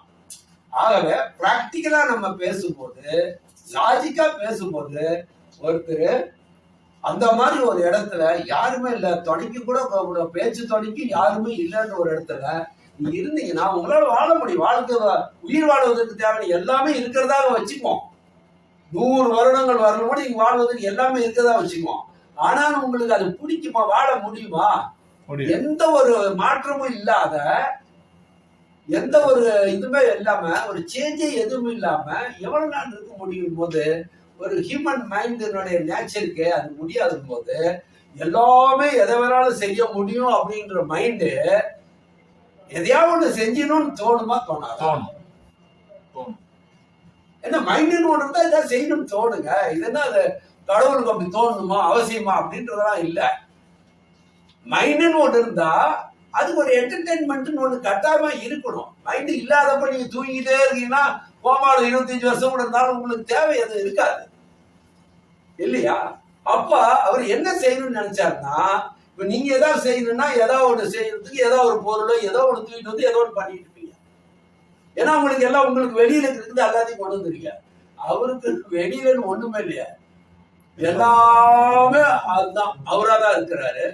ஆகவே பிராக்டிக்கலா நம்ம பேசும்போது, லாஜிக்கா பேசும்போது, ஒருத்தர் அந்த மாதிரி ஒரு இடத்துல யாருமே இல்லை, துணைக்கு கூட பேச்சு துணைக்கு யாருமே இல்லைன்ற ஒரு இடத்துல நீ இருந்தீங்கன்னா உங்களால வாழ முடியும். வாழ்க்கை உயிர் வாழ்வதற்கு தேவை எல்லாமே இருக்கிறதாக வச்சுக்குவோம். 100 வருடங்கள் வரணும் நீங்க வாழ்வதற்கு எல்லாமே இருக்கிறதா வச்சுக்குவோம். ஆனால் உங்களுக்கு அது பிடிக்குமா, வாழ முடியுமா? எந்த ஒரு மாற்றமும் இல்லாத, எந்த ஒரு இதுவுமே இல்லாம, ஒரு சேஞ்சே எதுவும் இல்லாம எவ்வளவு நாள் இருக்க முடியும் போது, ஒரு ஹியூமன் மைண்டினுடைய நேச்சருக்கு அது முடியாத போது, எல்லாமே எதை வேணாலும் செய்ய முடியும் அப்படின்ற மைண்டு எதையாவது ஒண்ணு செஞ்சணும்னு தோணுமா தோணாதா? என்ன மைண்டுன்னு ஒன்று இருந்தா எதாவது செய்யணும்னு தோணுங்க. இதுன்னா அது கடவுளுக்கு அப்படி தோணுமா அவசியமா அப்படின்றதெல்லாம் இல்லை. மைண்டுன்னு ஒன்று இருந்தா அதுக்கு ஒரு என்டர்டைன்மெண்ட்னு ஒன்று கட்டாயமா இருக்கணும். மைண்டு இல்லாதப்ப நீங்க தூங்கிட்டே இருக்கீங்கன்னா கோமாள 25 வருஷம் கூட இருந்தாலும் உங்களுக்கு தேவை அது இருக்காது இல்லையா? அப்ப அவர் என்ன செய்யணும்னு நினைச்சாருன்னா, இப்ப நீங்க ஏதாவது செய்யணும்னா ஏதாவது ஒண்ணு செய்யறதுக்கு ஏதாவது ஒரு பொருளோ ஏதோ ஒண்ணு தூக்கிட்டு வந்து ஏதோ ஒன்று பண்ணிட்டு இருப்பீங்க. ஏன்னா உங்களுக்கு எல்லாம் உங்களுக்கு வெளியில இருக்குது எல்லாத்தையும் கொண்டு வந்துருக்கீங்க. அவருக்கு வெளியில ஒண்ணுமே இல்லையா, எல்லாமே அதுதான், அவரா தான் இருக்கிறாரு.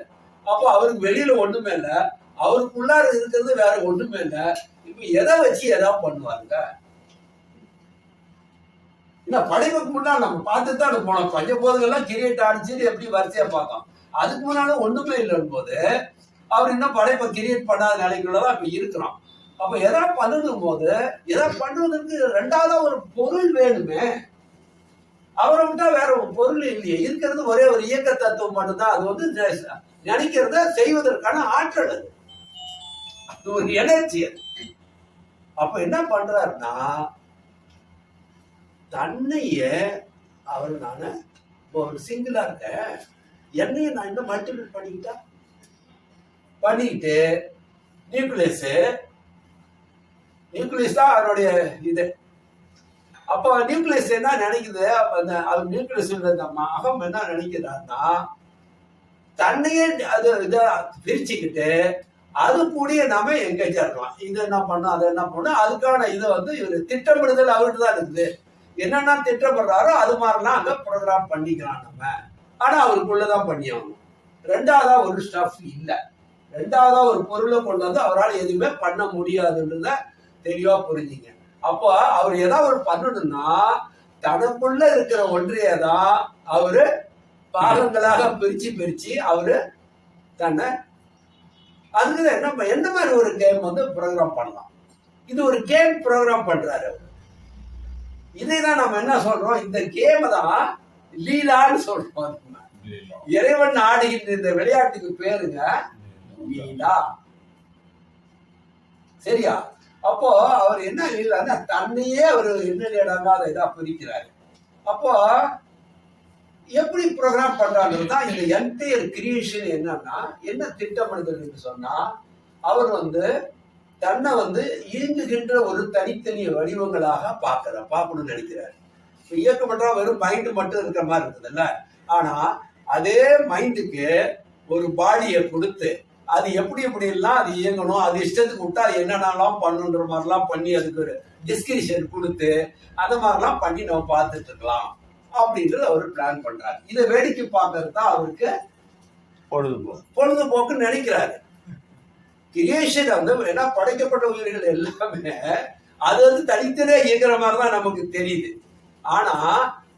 அப்போ அவருக்கு வெளியில ஒண்ணுமே இல்லை, அவருக்குள்ளார இருக்கிறது வேற ஒண்ணுமே இல்லை. இப்ப எதை வச்சு எதாவது பண்ணுவாங்க? படைப்புக்கு முன்னாள் நம்ம பார்த்துதான் போனோம். பஞ்சபோதங்கள்லாம் கிரியேட் ஆனிச்சுன்னு எப்படி வரிசையா பார்த்தோம். அதுக்கு முன்னால ஒண்ணுமே இல்லைன்னு போது அவர் இன்னும் படைப்பை கிரியேட் பண்ணாத நிலைக்குள்ளதான் இப்ப இருக்கிறோம். அப்ப எதாவது பண்ணணும் போது எதாவது பண்ணுவதற்கு 2வது ஒரு பொருள் வேணுமே. அவரை விட்டா வேற ஒரு பொருள் இல்லையே. இருக்கிறது ஒரே ஒரு இயக்க தத்துவம் மட்டும்தான். அது வந்து நினைக்கிறத செய்வதற்கான ஆற்றல், அது ஒரு எனர்ஜி. அப்ப என்ன பண்றாருன்னா, தன்னைய அவர் நானு ஒரு சிங்கிளா இருக்க என்னையும் நான் இன்னும் மல்டிபிள் பண்ணிக்கிட்டு நியூக்ளியஸ் தான் அவருடைய இது. அப்போ நியூக்ளியஸ் என்ன நினைக்குது, அந்த அவர் நியூக்ளியஸ் அகம் என்ன நினைக்கிறாருன்னா, தன்னையே அது இதை பிரிச்சுக்கிட்டு அது கூடிய நாம எங்கேஜா இருக்கலாம். இது என்ன பண்ணும் அதை என்ன பண்ணும், அதுக்கான இதை வந்து இவர் திட்டமிடுதல் அவர்கிட்ட தான் இருக்குது. என்னென்ன திட்டப்படுறாரோ அது மாதிரிலாம் அங்க ப்ரோக்ராம் பண்ணிக்கலாம் நம்ம. ஆனா அவருக்குள்ளதான் பண்ணி ஆகணும். 2வதா ஒரு ஸ்டஃப் இல்லை, 2வதா ஒரு பொருளை கொண்டு வந்து அவரால் எதுவுமே பண்ண முடியாதுன்றத தெளிவா புரிஞ்சுங்க. அப்போ அவர் ஏதாவது ஒரு பண்ணணும்னா தனக்குள்ள இருக்கிற ஒன்றியதான் அவரு பாகங்களாக பிரிச்சு அவரு தன்னை அதுக்கு என்ன மாதிரி ஒரு கேம் வந்து ப்ரோக்ராம் பண்ணலாம். இது ஒரு கேம் ப்ரோக்ராம் பண்றாரு. இதைதான் நம்ம என்ன சொல்றோம், இந்த கேம் தான் லீலான்னு சொல்றோம். இறைவன் ஆடுகின்ற இந்த விளையாட்டுக்கு பேருங்க லீலா. சரியா? அப்போ அவர் என்ன லீலான்னா தன்னையே அவர் என்ன இதா பிரிக்கிறாரு. அப்போ எப்படி ப்ரோக்ராம் பண்றாங்கிறது தான் இந்த என்டையர் கிரியேஷன். என்னன்னா என்ன திட்டமிடுதல் சொன்னா, அவர் வந்து தன்னை வந்து இயங்குகின்ற ஒரு தனித்தனி வடிவங்களாக பார்க்கணும்னு நினைக்கிறாரு. இயக்கமற்றா வெறும் மைண்டு மட்டும் இருக்கிற மாதிரி இருக்குதுல்ல. ஆனா அதே மைண்டுக்கு ஒரு பாடியை கொடுத்து அது எப்படி எல்லாம் அது இயங்கணும், அது இஷ்டத்துக்கு விட்டா அது என்னென்னலாம் பண்ணுன்ற மாதிரிலாம் பண்ணி அதுக்கு ஒரு டிஸ்கிரிப்ஷன் கொடுத்து அந்த மாதிரிலாம் பண்ணி நம்ம பார்த்துட்டு இருக்கலாம் அப்படின்றது அவர் பிளான் பண்றாரு. இதை வேடிக்கை பார்க்கறது தான் அவருக்கு பொழுதுபோக்குன்னு நினைக்கிறாரு. கிரியேஷன் வந்து ஏன்னா படைக்கப்பட்ட உயிர்கள் எல்லாமே அது வந்து தனித்தனே இயங்குற மாதிரிதான் நமக்கு தெரியுது. ஆனா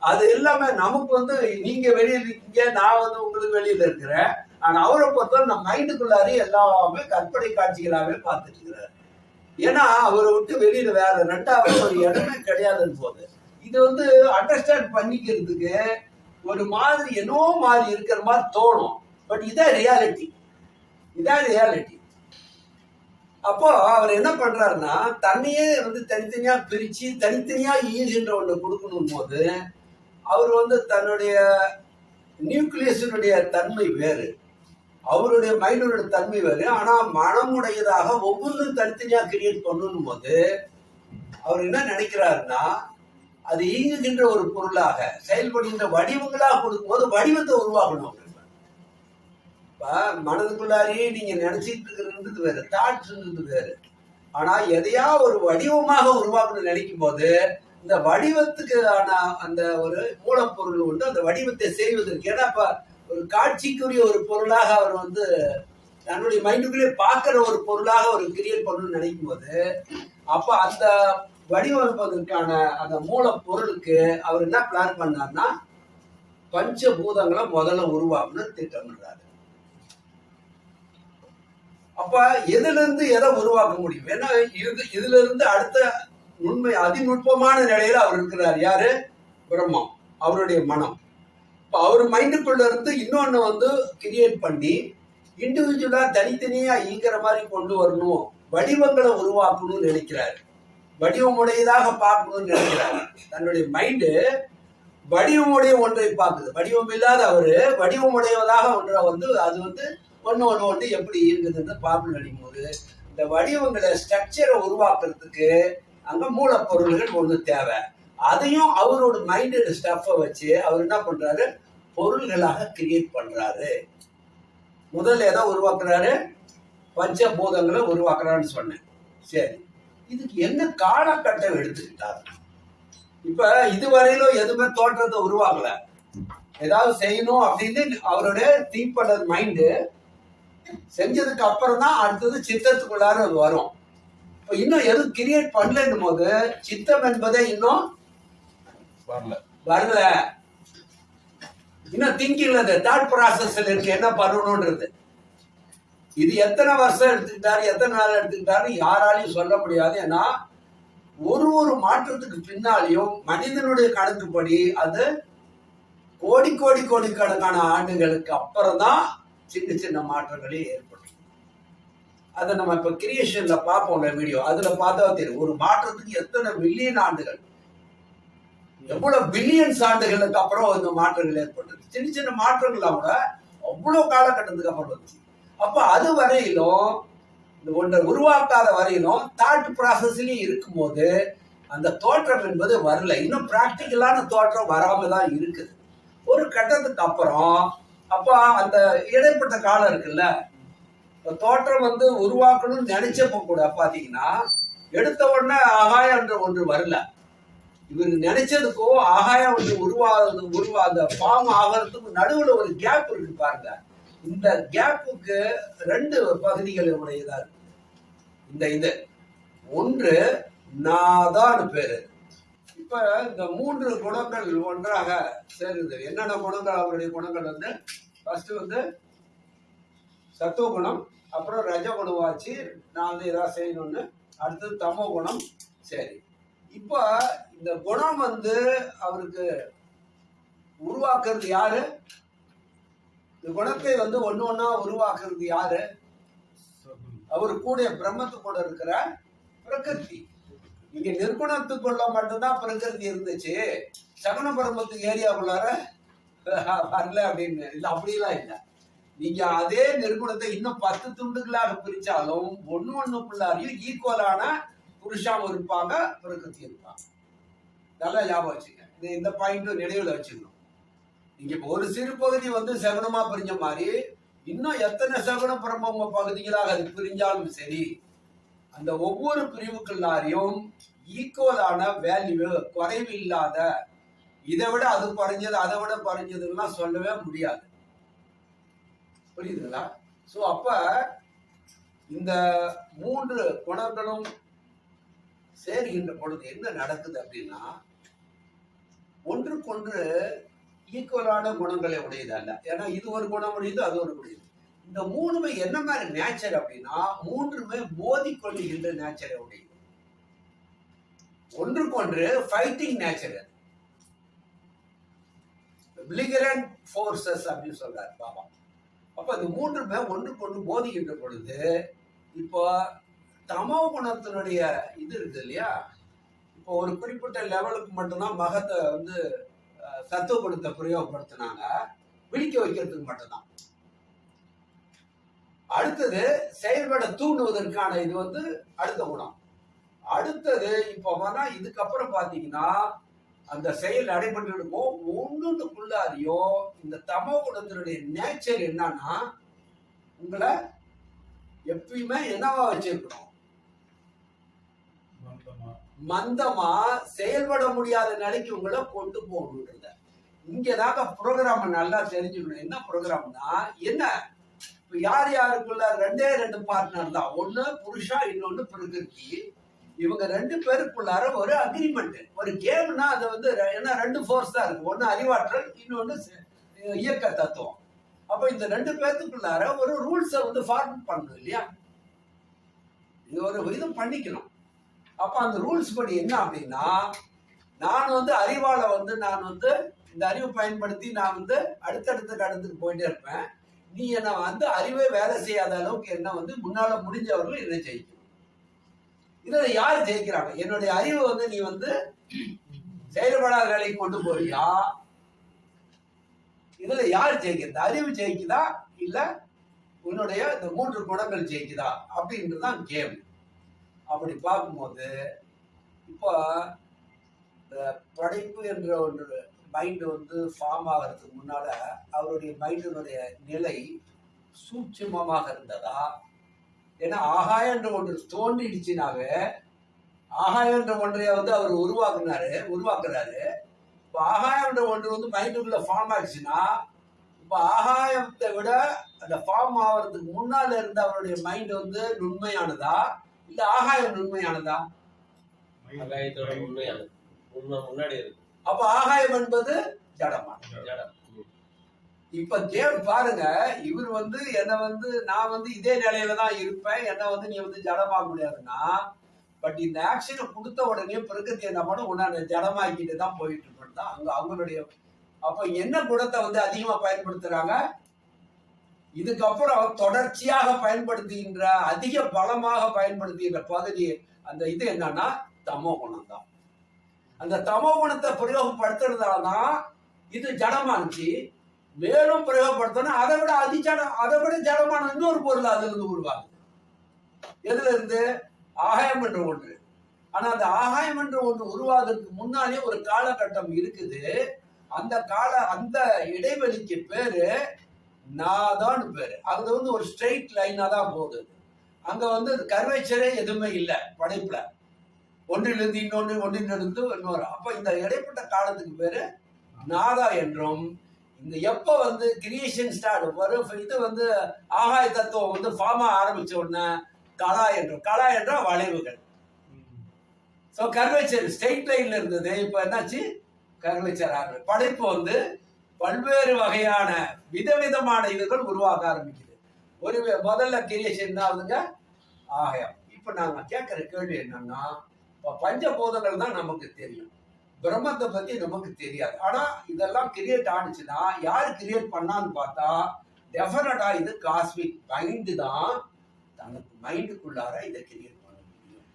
அது எல்லாமே நமக்கு வந்து நீங்க வெளியில இருக்கீங்க, நான் வந்து உங்களுக்கு வெளியில இருக்கிறேன். ஆனா அவரை பொறுத்தவரை நம்ம மைண்டுக்குள்ளாரே எல்லாமே கற்பனை காட்சிகளாவே பார்த்துட்டு இருக்கிறாரு. ஏன்னா அவரை விட்டு வெளியில வேற ரெண்டாவது ஒரு இடமே கிடையாதுன்னு போது இது வந்து அண்டர்ஸ்டாண்ட் பண்ணிக்கிறதுக்கு ஒரு மாதிரி என்னோ மாதிரி இருக்கிற மாதிரி தோணும். பட் இதான் ரியாலிட்டி, இதான் ரியாலிட்டி. அப்போ அவர் என்ன பண்றாருன்னா தன்னையே வந்து தனித்தனியா பிரிச்சு தனித்தனியா ஈகின்ற ஒண்ணு கொடுக்கணும் போது அவர் வந்து தன்னுடைய நியூக்ளியஸினுடைய தன்மை வேறு, அவருடைய மைண்டோட தன்மை வேறு. ஆனா மனமுடையதாக ஒவ்வொன்றும் தனித்தனியா கிரியேட் பண்ணணும் போது அவர் என்ன நினைக்கிறாருன்னா அது இயங்குகின்ற ஒரு பொருளாக செயல்படுகின்ற வடிவங்களாக கொடுக்கும் போது வடிவத்தை உருவாக்கணும். மனதுக்குள்ளாரியே நீங்க நினைச்சிட்டு இருக்கிறது வேறு, தாட்ஸ்ன்றது வேறு. ஆனா எதையா ஒரு வடிவமாக உருவாக்கணும்னு நினைக்கும் போது இந்த வடிவத்துக்கு அந்த ஒரு மூலப்பொருள் உண்டு. அந்த வடிவத்தை செய்வதற்கு ஏன்னா இப்ப ஒரு காட்சிக்குரிய ஒரு பொருளாக அவர் வந்து தன்னுடைய மைண்டுக்குள்ளே பார்க்கிற ஒரு பொருளாக ஒரு கிரியேட் பண்ணணும்னு நினைக்கும் போது அப்ப அந்த வடிவமைப்பதற்கான அந்த மூலப்பொருளுக்கு அவர் என்ன பிளான் பண்ணார்னா பஞ்சபூதங்களை முதல்ல உருவாக்கணும்னு திட்டமிடுறாரு. அப்ப எதுல இருந்து எதை உருவாக்க முடியும்? ஏன்னா இதுல இருந்து அடுத்த உண்மை அதிநுட்பமான நிலையில அவர் இருக்கிறார். யாரு? பிரம்மம், அவருடைய மனம். இப்ப அவர் மைண்டுக்குள்ள இருந்து இன்னொன்னு வந்து கிரியேட் பண்ணி இண்டிவிஜுவலா தனித்தனியா ஈக்கிற மாதிரி கொண்டு வரணும், வடிவங்களை உருவாக்கணும்னு நினைக்கிறாரு, வடிவமுடையதாக பார்க்கணும்னு நினைக்கிறாரு. தன்னுடைய மைண்டு வடிவமுடைய ஒன்றை பார்க்குது, வடிவம் இல்லாத அவரு வடிவமுடையவதாக ஒன்றை வந்து அது வந்து ஒன்று எப்படி இருக்குதுன்னு பார்க்கணும் நினைக்கும் போது இந்த வடிவங்களை ஸ்ட்ரக்சரை உருவாக்குறதுக்கு அங்க மூலப்பொருள்கள் ஒன்று தேவை. அதையும் அவரோட மைண்டோட ஸ்டஃப்பை வச்சு அவர் என்ன பண்றாரு, பொருள்களாக கிரியேட் பண்றாரு. முதல்ல எதை உருவாக்குறாரு? பஞ்சபூதங்களை உருவாக்குறான்னு சொன்னேன். சரி, இதுக்கு என்ன காலகட்டம் எடுத்துக்கிட்டாரு? இப்ப இதுவரையிலும் எதுவுமே தோற்றத்தை உருவாக்கல, ஏதாவது செய்யணும் அப்படின்னு அவருடைய திங்க் பண்ண மைண்டு செஞ்சதுக்கு அப்புறம் தான் அடுத்தது சித்தத்துக்குள்ளார அது வரும். இப்ப இன்னும் எதுவும் கிரியேட் பண்ணலன்னும் போது சித்தம் என்பதே இன்னும் வரல. இன்னும் திங்கிங்ல தாட் ப்ராசஸ்ல இருக்கு என்ன பண்ணணும்ன்றது. இது எத்தனை வருஷம் எடுத்துக்கிட்டாரு, எத்தனை நாள் எடுத்துக்கிட்டாரு யாராலையும் சொல்ல முடியாது. ஏன்னா ஒரு மாற்றத்துக்கு பின்னாலையும் மனிதனுடைய கணக்குப்படி அது கோடிக்கணக்கான ஆண்டுகளுக்கு அப்புறம் தான் சின்ன சின்ன மாற்றங்களே ஏற்படும். அதை நம்ம இப்ப கிரியேஷன்ல பார்ப்போம்ல வீடியோ, அதுல பார்த்தா தெரியும் ஒரு மாற்றத்துக்கு எத்தனை மில்லியன் ஆண்டுகள், எவ்வளவு பில்லியன்ஸ் ஆண்டுகளுக்கு அப்புறம் இந்த மாற்றங்கள் ஏற்பட்டது. சின்ன சின்ன மாற்றங்கள்லாம் கூட அவ்வளவு காலகட்டத்துக்கு அப்புறம் வந்துச்சு. அப்ப அது வரையிலும் இந்த ஒன்றை உருவாக்காத வரையிலும் தாட் ப்ராசஸ்லயும் இருக்கும் போது அந்த தோற்றம் என்பது வரல. இன்னும் பிராக்டிக்கலான தோற்றம் வராம தான் இருக்குது. ஒரு கட்டத்துக்கு அப்புறம் அப்ப அந்த இடைப்பட்ட காலம் இருக்குல்ல, தோற்றம் வந்து உருவாக்கணும்னு நினைச்சப்ப கூட பாத்தீங்கன்னா எடுத்த உடனே ஆகாயம் என்ற ஒன்று வரல. இவர் நினைச்சதுக்கோ ஆகாயம் ஒன்று அந்த ஃபார்ம் ஆகிறதுக்கு நடுவுல ஒரு கேப் இருக்கு பாருங்க. இந்த கேப்புக்கு ரெண்டு பகுதிகள் உடையதா இருக்கு. இது ஒன்று நாதான் பேரு. இப்ப இந்த மூன்று குணங்கள் ஒன்றாக சேருது. என்னென்ன குணங்கள்? அவருடைய குணங்கள் வந்து ஃபர்ஸ்ட் வந்து சத்துவ குணம், அப்புறம் ரஜ குணம் ஆச்சு, நான் வந்து ஏதாவது செய்யணும்னு, அடுத்தது தமோ குணம். சரி, இப்ப இந்த குணம் வந்து அவருக்கு உருவாக்குறது யாரு? இந்த குணத்தை வந்து ஒன்னா உருவாக்குறது யாரு? அவரு கூட பிரம்மத்து கூட இருக்கிற பிரகிருதி. இங்க நிர்குணத்துக்குள்ள மட்டும்தான் பிரகிருதி இருந்துச்சு, சகுன பிரம்மத்துக்கு ஏரியாக்குள்ளார வரல அப்படின்னு இல்ல. அப்படிலாம் இல்லை. நீங்க அதே நிர்குணத்தை இன்னும் 10 துண்டுகளாக பிரிச்சாலும் ஒண்ணுக்குள்ளாரையும் ஈக்குவலான புருஷாவும் இருப்பாங்க, பிரகிருதி இருப்பாங்க. நல்லா ஞாபகம் வச்சுங்க. இந்த பாயிண்ட் நினைவுல வச்சுக்கணும். நீங்க இப்போ ஒரு சிறு பகுதி வந்து சகுனமா பிரிஞ்ச மாதிரி இன்னும் எத்தனை சகுன பிரம்ம பகுதிகளாக அது பிரிஞ்சாலும் சரி, அந்த ஒவ்வொரு பிரிவுக்குள்ளாரையும் ஈக்குவலான வேல்யூ, குறைவு இல்லாத, இதை விட அது குறைஞ்சது அதை விட குறைஞ்சதுலாம் சொல்லவே முடியாது. புரியுதுங்களா? சோ அப்ப இந்த மூன்று குணங்களும் சேர்கின்ற பொழுது என்ன நடக்குது அப்படின்னா ஒன்றுக்கொன்று ஈக்குவலான குணங்களை உடையது அல்ல. ஏன்னா இது ஒரு குணம் உடையது, அது ஒரு உடையது. இந்த மூணுமே என்ன மாதிரி நேச்சர் அப்படின்னா மூன்றுமே மோதி கொள்ளுகின்ற நேச்சரை உடையது. ஒன்றுக்கொன்று ஃபைட்டிங் நேச்சர், பிலிகரண்ட் ஃபோர்ஸஸ் அப்படின்னு சொல்றாரு பாபா. அப்ப இந்த மூன்றுமே ஒன்றுக்கொன்று மோதுகின்ற பொழுது இப்போ தமோ குணத்தினுடைய இது இருக்குது இல்லையா, இப்போ ஒரு குறிப்பிட்ட லெவலுக்கு மட்டும்தான் மகத்தை வந்து சத்துவ குணத்தை பிரயோகப்படுத்தினாங்க, விழிக்க வைக்கிறதுக்கு மட்டும்தான். அடுத்தது செயல்பட தூண்டுவதற்கான இது வந்து அடுத்த குணம். அடுத்தது இப்போ வேணா இதுக்கப்புறம் பாத்தீங்கன்னா அந்த செயல் நடைபெற்று இருக்கும் ஒண்ணுக்குள்ளாரியோ இந்த தமோ குணத்தினுடைய நேச்சர் என்னன்னா உங்களை எப்பயுமே என்னவா வச்சிருக்கணும், மந்தமா செயல்பட முடியாத நிலைக்கு உங்களை கொண்டு போகணுன்றத. இங்கதாங்க ப்ரோக்ராம் நல்லா தெரிஞ்சுக்கணும். என்ன ப்ரோக்ராம்னா என்ன, இப்ப யார் யாருக்குள்ள ரெண்டே ரெண்டு பார்ட்னர் தான், ஒண்ணு புருஷா இன்னொன்னு பிரகிருதி. இவங்க ரெண்டு பேருக்குள்ளார ஒரு அக்ரிமெண்ட், ஒரு கேம்னா அது வந்து என்ன ரெண்டு ஃபோர்ஸ் தான் இருக்கு, ஒன்னு அறிவாற்றல் இன்னொன்னு இயக்க தத்துவம். அப்ப இந்த ரெண்டு பேருக்குள்ளார ஒரு ரூல்ஸை வந்து ஃபார்ம் பண்ணணும் இல்லையா, இது ஒரு இது பண்ணிக்கணும். அப்ப அந்த ரூல்ஸ் படி என்ன அப்படின்னா, நான் வந்து அறிவால வந்து நான் வந்து இந்த அறிவை பயன்படுத்தி நான் வந்து அடுத்தடுத்துக்கு போயிட்டே இருப்பேன். நீ என்ன வந்து அறிவே வேலை செய்யாத அளவுக்கு என்ன வந்து முன்னால முடிஞ்சவர்கள் என்ன ஜெயிக்கணும். இதுல யார் ஜெயிக்கிறாங்க, என்னுடைய அறிவை வந்து நீ வந்து செயல்படாத வேலைக்கு கொண்டு போறியா, இதுல யார் ஜெயிக்கிறது, அறிவு ஜெயிக்குதா இல்ல உன்னுடைய இந்த மூன்று குணங்கள் ஜெயிக்குதா அப்படின்றதுதான் கேம். அப்படி பார்க்கும்போது இப்போ படைப்பு என்ற ஒன்று மைண்ட் வந்து ஃபார்ம் ஆகிறதுக்கு முன்னால அவருடைய மைண்டினுடைய நிலை சூட்சுமமாக இருந்ததா, ஏன்னா ஆகாயம் என்ற ஒன்று தோன்றிடுச்சுனாவே ஆகாயம் என்ற ஒன்றைய வந்து அவர் உருவாக்குறாரு. இப்போ ஆகாயம் என்ற ஒன்று வந்து மைண்டுக்குள்ள ஃபார்ம் ஆயிடுச்சுன்னா இப்போ ஆகாயத்தை விட அந்த ஃபார்ம் ஆகிறதுக்கு முன்னால இருந்த அவருடைய மைண்ட் வந்து நுண்மையானதா இல்ல ஆகாயம் நுண்மையானதா? முன்னாடி இருக்கு. அப்ப ஆகாயம் என்பது ஜடமா. இப்ப கேம் பாருங்க, இவர் வந்து என்ன வந்து நான் வந்து இதே நிலையில தான் இருப்பேன், என்ன வந்து நீ வந்து ஜடமாக முடியாதுன்னா, பட் இந்த ஆக்ஷனை கொடுத்த உடனே பிரகிருதி என்ன பண்ண உன்ன ஜடமாக்கிட்டு தான் போயிட்டு இருப்பேன் தான் அங்க அவங்களுடைய. அப்ப என்ன குணத்தை வந்து அதிகமா பயன்படுத்துறாங்க, இதுக்கப்புறம் தொடர்ச்சியாக பயன்படுத்துகின்ற அதிக பலமாக பயன்படுத்துகின்ற பகுதி அந்த இது என்னன்னா தமோ குணம் தான். அந்த தமோ குணத்தை பிரயோகப்படுத்துறதாலதான் இது ஜடமானுச்சு. மேலும் பிரயோகப்படுத்தணும் அதை விட ஜடமான இன்னொரு பொருள் அதுல இருந்து உருவாகுது. எதுல இருந்து? ஆகாயம் என்ற ஒன்று. ஆனா அந்த ஆகாயம் என்ற ஒன்று உருவாகிறதுக்கு முன்னாலே ஒரு காலகட்டம் இருக்குது. அந்த இடைவெளிக்கு பேரு நாதான் பேரு. அது வந்து ஒரு ஸ்ட்ரெயிட் லைனா தான் போகுது. அங்க வந்து கர்வேச்சரே எதுவுமே இல்லை படைப்புல. ஒன்றிலிருந்து ஒன்றிலிருந்து இன்னொரு. அப்ப இந்த இடைப்பட்ட காலத்துக்கு பேரு நாதா என்றும், இந்த எப்ப வந்து கிரியேஷன் ஸ்டார்ட் வரும் இது வந்து ஆகாய தத்துவம் வந்து ஃபார்மா ஆரம்பிச்ச உடனே கலா என்ற வளைவுகள். ஸோ கர்வேச்சர் ஸ்ட்ரெயிட் லைன்ல இருந்தது, இப்ப என்னாச்சு கர்வேச்சர் ஆகுது. படைப்பு வந்து பல்வேறு வகையான விதவிதமான இதுகள் உருவாக ஆரம்பிக்குது. ஒரு முதல்ல கிரியேஷன் தான் ஆகுதுங்க ஆகாயம். இப்ப நாங்க கேட்கிற கேள்வி என்னன்னா, பஞ்சபூதங்கள் தான் நமக்கு தெரியும், பிரம்மத்தை பத்தி நமக்கு தெரியாது. ஆனா இதெல்லாம் கிரியேட் ஆனிச்சுன்னா யாரு கிரியேட் பண்ணான்னு பார்த்தா டெஃபினட்டா இது காஸ்மிக் மைண்டு தான் தனக்கு மைண்டுக்குள்ளார இதை கிரியேட் பண்ண முடியும்.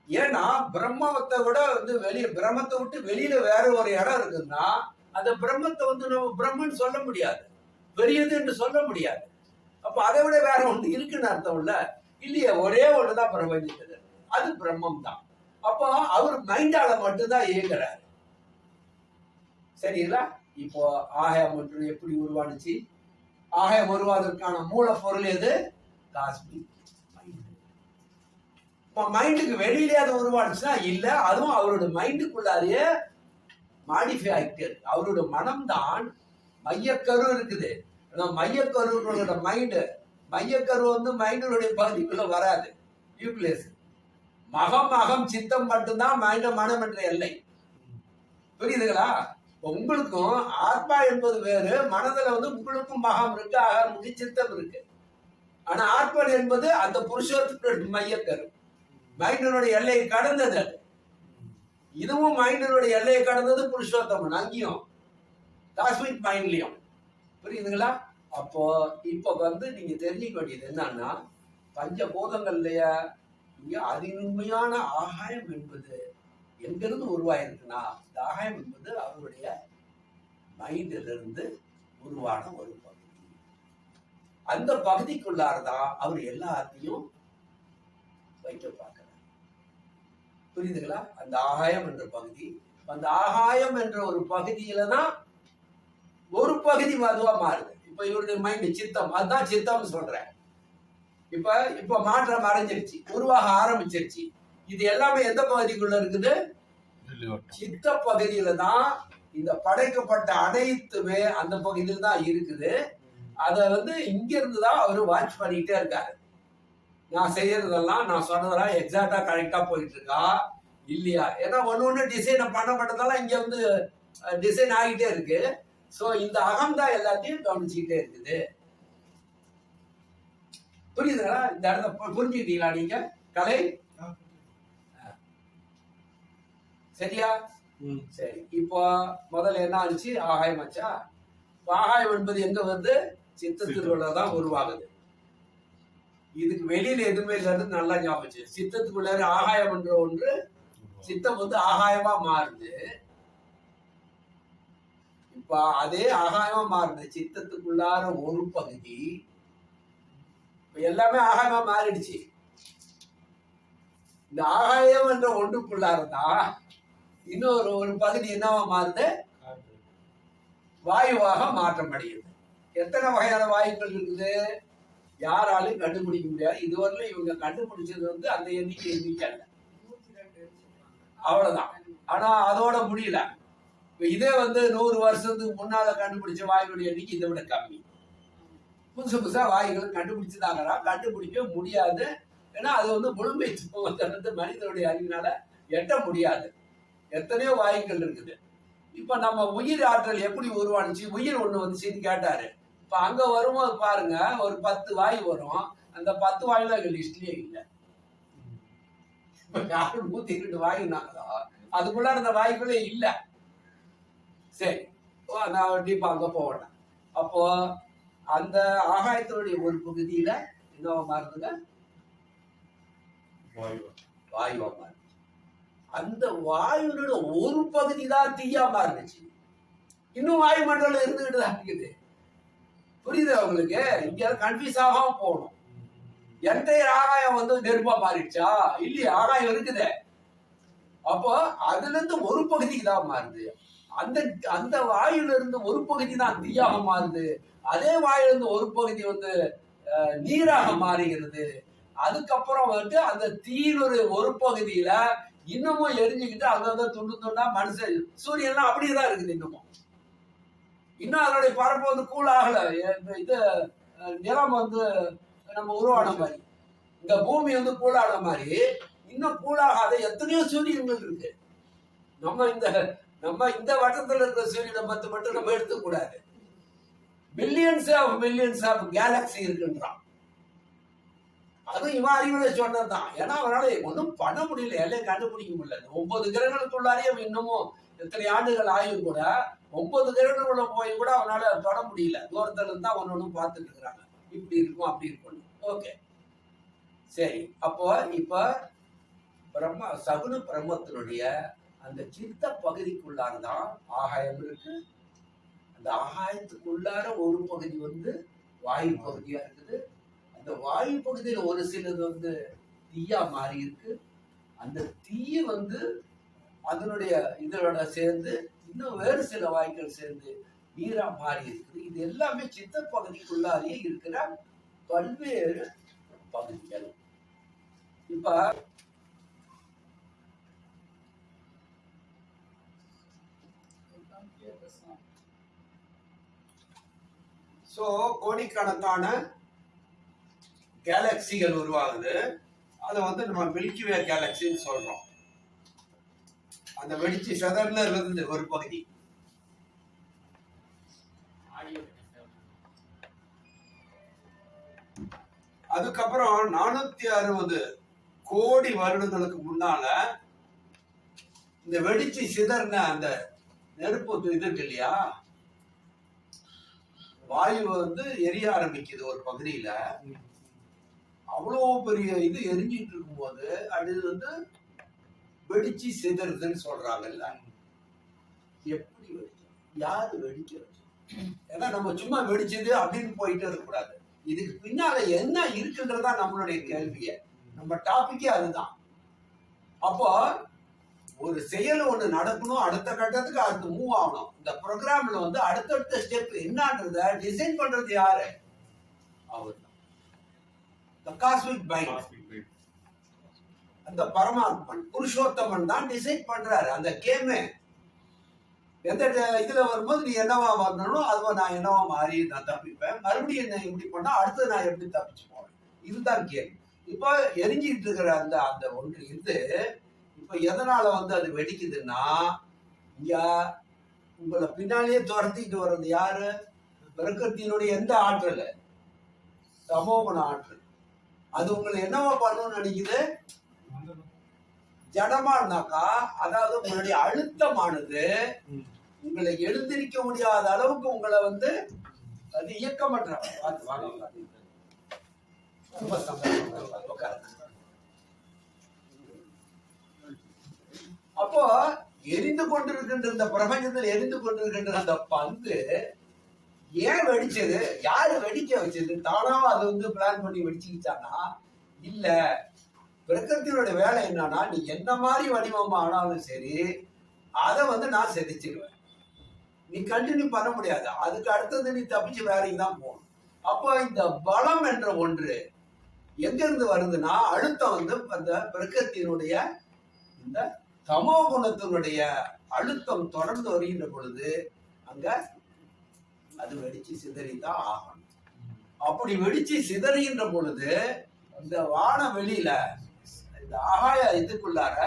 ஏன்னா பிரம்மத்தை விட வந்து பிரம்மத்தை விட்டு வெளியில வேற ஒரு இடம் இருக்குன்னா அந்த பிரம்மத்தை வந்து நம்ம பிரம்மன்னு சொல்ல முடியாது, பெரியது என்று சொல்ல முடியாது. அப்ப அதை விட வேற ஒன்று இருக்குன்னு அர்த்தம் இல்ல இல்லையே, ஒரே ஒண்ணுதான் பிரபஞ்சத்துக்கு, அது பிரம்மம் தான். அப்போ அவர் மைண்டால மட்டும்தான் இயங்குறாரு. சரிங்களா? இப்போ ஆகாயம் ஒன்று எப்படி உருவானுச்சு? ஆகாயம் உருவாதற்கான மூலப்பொருள் எது? Cosmic mind. இப்போ மைண்டுக்கு வெளியிலே அது உருவானுச்சுன்னா இல்ல, அதுவும் அவரோட மைண்டுக்குள்ளாரையே மாடிஃபை ஆகிட்டே இருக்கு. அவரோட மனம்தான் மையக்கரு இருக்குது. மையக்கருவோட மையக்கரு வந்து மைண்டினுடைய பகுதிக்குள்ள வராது, நியூக்ளியஸ். மகம் சித்தம் மட்டும்தான் மனம் என்ற எல்லை. புரியுதுங்களா? உங்களுக்கும் ஆத்மா என்பது வேறு, மனதுல வந்து உங்களுக்கும் மகம் இருக்கு, அகம் இருக்கு, சித்தம் இருக்கு. ஆனா ஆத்மா என்பது அந்த புருஷோத்தம மையக்கரு, மைண்டனுடைய எல்லையை கடந்தது அது. இதுவும் மைண்டனுடைய எல்லையை கடந்தது புருஷோத்தமன், அங்கேயும் காஸ்மிக் மைண்ட்லயும். புரியுதுங்களா? அப்போ இப்ப வந்து நீங்க தெரிஞ்சுக்க வேண்டியது என்னன்னா, பஞ்சபூதங்கள்லய இங்க அதிநுண்மையான ஆகாயம் என்பது எங்கிருந்து உருவாயிருக்குன்னா, இந்த ஆகாயம் என்பது அவருடைய மைண்டிலிருந்து உருவான ஒரு பகுதி. அந்த பகுதிக்குள்ளாரதான் அவர் எல்லாத்தையும் வைக்க பார்க்கிறார். புரியுதுங்களா? அந்த ஆகாயம் என்ற பகுதி, அந்த ஆகாயம் என்ற ஒரு பகுதியில தான் ஒரு பகுதி அதுவா மாறுது. இப்ப இவருடைய மைண்ட் சித்தம், அதுதான் சித்தம் சொல்றேன். இப்ப மாற்றம் அடைஞ்சிருச்சு, உருவாக ஆரம்பிச்சிருச்சு. இது எல்லாமே எந்த பகுதிக்குள்ள இருக்குது? சித்த பகுதியில தான். இந்த படைக்கப்பட்ட அனைத்துமே அந்த பகுதியில தான் இருக்குது. அத வந்து இங்க இருந்துதான் அவரு வாட்ச் பண்ணிட்டே இருக்காரு. நான் செய்யறதெல்லாம், நான் சொன்னதெல்லாம் எக்ஸாக்டா கரெக்டா போயிட்டு இருக்கா இல்லையா? ஏன்னா ஒண்ணு டிசைன் பண்ணப்பட்டதெல்லாம் இங்க வந்து டிசைன் ஆகிட்டே இருக்கு. சோ இந்த அகம் தான் எல்லாத்தையும் கவனிச்சுக்கிட்டே இருக்குது. புரியுதுங்களா? இந்த இடத்த புரிஞ்சுக்கிட்டீங்களா நீங்க? கலை சரியா? சரி. இப்போ முதல்ல என்ன ஆச்சு? ஆகாயம் ஆச்சா? ஆகாயம் என்பது எங்க வந்து சித்தத்துக்குள்ளதான் உருவாகுது. இதுக்கு வெளியில எதுவுமே இல்லாது நல்லா ஞாபகம். சித்தத்துக்குள்ள ஆகாயம் என்ற ஒன்று, சித்தம் வந்து ஆகாயமா மாறுது. இப்ப அதே ஆகாயமா மாறுது சித்தத்துக்குள்ளார ஒரு பகுதி. எல்லாமே ஆகாயமா மாறிடுச்சு. இந்த ஆகாயம் என்ற ஒன்றுக்குள்ளாரதான் இன்னொரு ஒரு பகுதி என்னவா மாறுது? வாயுவாக மாற்றம் அடையுது. எத்தனை வகையான வாயுக்கள் இருக்குது? யாராலும் கண்டுபிடிக்க முடியாது. இதுவரையிலும் இவங்க கண்டுபிடிச்சது வந்து அந்த எண்ணிக்கை அல்ல, அவ்வளவுதான். ஆனா அதோட முடியல. இதே வந்து 100 வருஷத்துக்கு முன்னால கண்டுபிடிச்ச வாயுடைய எண்ணிக்கை இதை விட கம்மி. புதுசு புதுசா வாயுகள் கண்டுபிடிச்சுதாங்கன்னா கண்டுபிடிக்க முடியாது. ஏன்னா அது வந்து முழுமை மனிதனுடைய அறிவினால எட்ட முடியாது. எத்தனையோ வாயுக்கள் இருக்குது. இப்ப நம்ம உயிர் ஆற்றல் எப்படி உருவானுச்சு, உயிர் ஒண்ணு வந்துச்சுன்னு கேட்டாரு. இப்ப அங்க வரும்போது பாருங்க, ஒரு 10 வாயு வரும். அந்த 10 வாயுல எங்க லிஸ்ட்லயே இல்லை. இப்ப யாரு 102 வாயுனாங்களோ அதுக்குள்ள அந்த வாயுக்களே இல்ல. சரி, நான் டீப்பா அங்க போவேன். அப்போ அந்த ஆகாயத்தினுடைய ஒரு பகுதியில என்னவா மாறுதுங்க? வாயுவா மாறுது. அந்த வாயுனோட ஒரு பகுதி தான் தீயா மாறுச்சு. இன்னும் வாயுமண்டலம் இருந்துகிட்டு தான் இருக்குது. புரியுது உங்களுக்கு? இங்க கன்ஃபியூஸ் ஆகாம போகணும். என்டையர் ஆகாயம் வந்து நெருப்பா மாறிடுச்சா? இல்லையா? ஆகாயம் இருக்குது. அப்போ அதுல இருந்து ஒரு பகுதிக்கு தான் மாறுது. அந்த அந்த வாயுல இருந்து ஒரு பகுதி தான் தீயாக மாறுது. அதே வாயுல இருந்து ஒரு பகுதி வந்து நீராக மாறுகிறது. அதுக்கப்புறம் வந்து அந்த தீயினுடைய ஒரு பகுதியில இன்னமும் எரிஞ்சுக்கிட்டு அங்க துண்டு துண்டா மனுஷன் சூரியன்லாம் அப்படியேதான் இருக்குது. இன்னும் அதனுடைய பரப்பு வந்து கூல் ஆகல. இது நிலம் வந்து நம்ம உருவான மாதிரி, இந்த பூமி வந்து கூலான மாதிரி இன்னும் கூலாகாத எத்தனையோ சூரியன்கள் இருக்கு. நம்ம இந்த வட்டத்துல இருக்கிற சூரியனை மட்டும் நம்ம எடுத்துக்க கூடாது. மில்லியன்ஸ் ஆஃப் கேலக்சி இருக்குன்றான். அதுவும் இவன் அறிவுரை சொன்னதுதான். ஏன்னா அவனால ஒன்றும் பண்ண முடியல, எல்லையை கண்டுபிடிக்க முடியல. 9 கிரகங்களுக்குள்ளாரே அவன் இன்னமும் எத்தனை ஆண்டுகள் ஆயும் கூட 9 கிரகங்களுக்குள்ள போய் கூட அவனால தொட முடியல. தூரத்துல இருந்தா ஒன்னு பார்த்துட்டு இருக்கிறாங்க. இப்படி இருக்கும் அப்படி இருக்கும். ஓகே, சரி. அப்போ இப்ப சகுன பிரம்மத்தினுடைய அந்த சித்த பகுதிக்குள்ளாரதான் ஆகாயம் இருக்கு. அந்த ஆகாயத்துக்குள்ளார ஒரு பகுதி வந்து வாயு பகுதியா இருக்குது. அந்த வாயு பகுதியில் ஒரு சிலது வந்து தீயா மாறி இருக்கு. அந்த தீய வந்து அதனுடைய இதோட சேர்ந்து இன்னும் வேறு சில வாயுக்கள் சேர்ந்து நீரா மாறி இருக்குது. இது எல்லாமே சித்த பகுதிக்குள்ளாரியே இருக்கிற பல்வேறு பகுதிகள். இப்ப கோடிக்கணக்கான கேலக்சிகள் உருவாகுது. அதை வந்து நம்ம மில்கிவே கேலக்சின்னு சொல்றோம். அந்த வெடிச்சு செதர்ல இருந்து ஒரு பகுதி அதுக்கப்புறம் 460 கோடி வருடங்களுக்கு முன்னால இந்த வெடிச்சு சிதறின அந்த நெருப்பு இது இருக்கு இல்லையா, வாயு வந்து எரிய ஆரம்பிக்குது ஒரு பகுதியில. அவ்வளோ பெரிய இது எரிஞ்சிட்டு இருக்கும்போது அது வந்து வெடிச்சு சிதறுதுன்னு சொல்றாங்கல்ல. எப்படி வெடிக்கும், யாரு வெடிக்கிறது? ஏன்னா நம்ம சும்மா வெடிச்சது அப்படின்னு போயிட்டு இருக்கக்கூடாது. இதுக்கு பின்னால என்ன இருக்குன்றதா நம்மளுடைய கேள்விய. நம்ம டாபிக்கே அதுதான். அப்போ ஒரு செயல் ஒண்ணு நடக்கணும், அடுத்த கட்டத்துக்கு அடுத்து மூவ் ஆகணும். இந்த ப்ரோக்ராம்ல வந்து அடுத்தடுத்த ஸ்டெப் என்னன்றத டிசைன் பண்றது யாரு? அவர் தான், the cosmic mind. அந்த பரமாத்மன் புருஷோத்தமன் தான் டிசைன் பண்றாரு அந்த கேமே. எந்த இதுல வரும்போது நீ என்னவா வரணும், அதுவா நான் என்னவா மாறி நான் தப்பிப்பேன், மறுபடியும் என்ன இப்படி பண்ணா அடுத்து நான் எப்படி தப்பிச்சு போவேன், இதுதான் கேள்வி. இப்போ எரிஞ்சிட்டு இருக்கிற அந்த அந்த ஒன்று இருந்து இப்ப எதனால வந்து அது வெடிக்குதுன்னா, இங்க உங்களை பின்னாலேயே துரத்திட்டு வர்றது யாரு? பிரகிருத்தினுடைய எந்த ஆற்றல்? தமோகுண ஆற்றல். அது உங்களை என்னவா பண்ணணும்னு நினைக்குது? ஜடமா இருந்தாக்கா, அதாவது உங்களுடைய அழுத்தமானது உங்களை எழுந்திருக்க முடியாத அளவுக்கு உங்களை வந்து அது இயக்கமற்ற. அப்போ எரிந்து கொண்டிருக்கின்ற இந்த பிரபஞ்சத்தில் எரிந்து கொண்டிருக்கின்ற அந்த பந்து ஏன் வெடிச்சது? யாரு வெடிக்க வச்சது? தானாவா அது வந்து பிளான் பண்ணி வெடிச்சுக்கிட்டானா? இல்ல, பிரகிருத்தினுடைய வேலை என்னன்னா, நீ என்ன மாதிரி வடிவம் ஆனாலும் சரி அதை வந்து நான் செதிச்சிருவேன். நீ கண்டினியூ பண்ண முடியாது. அதுக்கு அடுத்தது நீ தப்பிச்சு வேலைக்கு தான் போகணும். அப்போ இந்த பலம் என்ற ஒன்று எங்க இருந்து வருதுன்னா, அழுத்தம் வந்து அந்த பிரகிருத்தினுடைய இந்த தமோ குணத்தினுடைய அழுத்தம் தொடர்ந்து வருகின்ற பொழுது அங்க அது வெடிச்சு சிதறிதான் ஆகணும். அப்படி வெடிச்சு சிதறுகின்ற பொழுது இந்த வான வெளியில இந்த ஆகாய இதுக்குள்ளார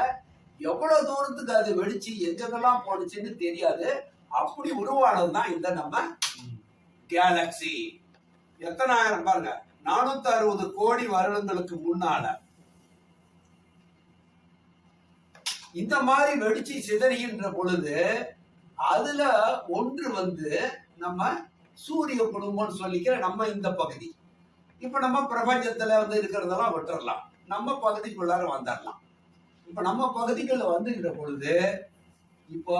எவ்வளவு தூரத்துக்கு அது வெடிச்சு எங்கெல்லாம் போனுச்சுன்னு தெரியாது. அப்படி உருவானதுதான் இந்த நம்ம கேலக்சி. எத்தனாயிரம் பாருங்க, 460 கோடி வருடங்களுக்கு முன்னால இந்த மாதிரி வெடிச்சு சிதறுகின்ற பொழுது அதுல ஒன்று வந்து நம்ம சூரிய குடும்பம்னு சொல்லிக்கிற நம்ம இந்த பகுதி. இப்ப நம்ம பிரபஞ்சத்துல வந்து இருக்கிறதெல்லாம் விட்டுறலாம், நம்ம பகுதிக்குள்ளார வந்துடலாம். இப்ப நம்ம பகுதிக்குள்ள வந்துகிற பொழுது இப்போ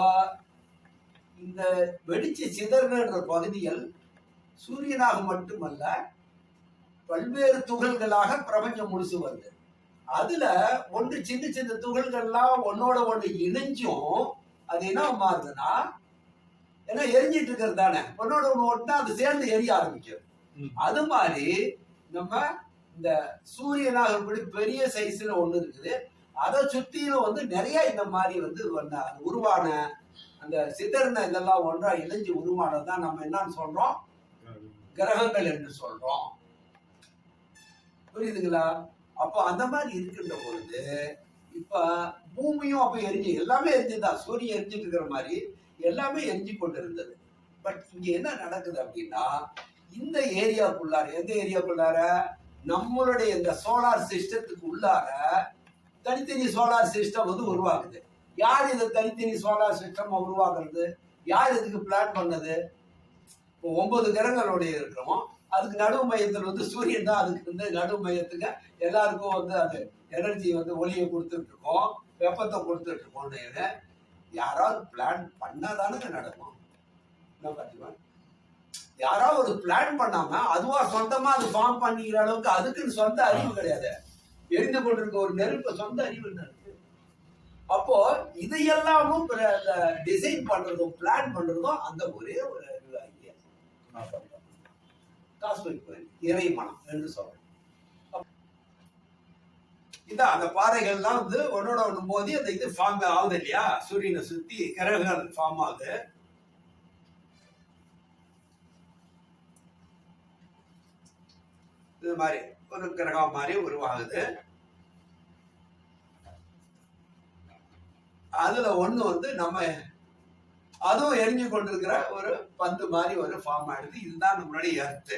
இந்த வெடிச்சு சிதறுகின்ற பகுதிகள் சூரியனாக மட்டுமல்ல பல்வேறு துகள்களாக பிரபஞ்சம் முழுசு வருது. அதுல ஒன்று சின்ன சின்ன துகள்கள்லாம் ஒன்னோட ஒன்று இணைஞ்சும் அது என்ன மாறுதுன்னா, ஏன்னா எரிஞ்சிட்டு இருக்கிறது தானே, ஒன்னோட ஒன்று ஒட்டினா அது சேர்ந்து எரிய ஆரம்பிக்கும். அது மாதிரி நம்ம இந்த சூரியனாக இருக்கக்கூடிய பெரிய சைஸ்ல ஒண்ணு இருக்குது, அதை சுத்திலும் வந்து நிறைய இந்த மாதிரி வந்து உருவான அந்த சிதறின இதெல்லாம் ஒன்றா இணைஞ்சு உருவானதான் நம்ம என்னன்னு சொல்றோம், கிரகங்கள் என்று சொல்றோம். புரியுதுங்களா? அப்போ அந்த மாதிரி இருக்கின்ற பொழுது இப்ப பூமியும் அப்ப எரிஞ்சு எல்லாமே எரிஞ்சுதான், சூரியன் எரிஞ்சிட்டு இருக்கிற மாதிரி எல்லாமே எரிஞ்சு கொண்டு இருந்தது. பட் இங்க என்ன நடக்குது அப்படின்னா, இந்த ஏரியாக்குள்ளார, எந்த ஏரியாக்குள்ளார, நம்மளுடைய இந்த சோலார் சிஸ்டத்துக்கு உள்ளார தனித்தனி சோலார் சிஸ்டம் வந்து உருவாகுது. யார் இந்த தனித்தனி சோலார் சிஸ்டம் உருவாக்குறது? யார் இதுக்கு பிளான் பண்ணது? இப்போ 9 கிரகங்களுடைய இருக்கிறோம், அதுக்கு நடுவு மையத்தில் வந்து சூரியன் தான் அதுக்கு வந்து நடுவு மையத்துக்கு எல்லாருக்கும் வந்து அது எனர்ஜி வந்து ஒளியை கொடுத்துட்டு இருக்கோம், வெப்பத்தை கொடுத்துட்டு இருக்கோம். யாராவது பிளான் பண்ணாதானே நடக்கும். என்ன பார்த்தீங்கன்னா, யாராவது ஒரு பிளான் பண்ணாம அதுவா சொந்தமா அது ஃபார்ம் பண்ணிக்கிற அளவுக்கு அதுக்குன்னு சொந்த அறிவு கிடையாது. எரிந்து கொண்டிருக்க ஒரு நெருப்பு சொந்த அறிவு இருக்கு. அப்போ இதையெல்லாமும் டிசைன் பண்றதும் பிளான் பண்றதும் அந்த ஒரே ஒரு அறிவு ஐடியா, காஸ்மிக் இறைமனம் என்று சொல்றோம். இதான் அந்த பாறைகள்லாம் வந்து ஒன்னோட ஒண்ணு மோதி அந்த இது ஃபார்ம் ஆகுது இல்லையா, சூரியனை சுத்தி கிரகங்கள் ஃபார்ம் ஆகுது. இது மாதிரி ஒரு கிரகம் மாதிரி உருவாகுது. அதுல ஒண்ணு வந்து நம்ம அதுவும் எரிஞ்சு கொண்டிருக்கிற ஒரு பந்து மாதிரி ஒரு ஃபார்ம் ஆயிடுது. இதுதான் நம்மளுடைய எர்த்து.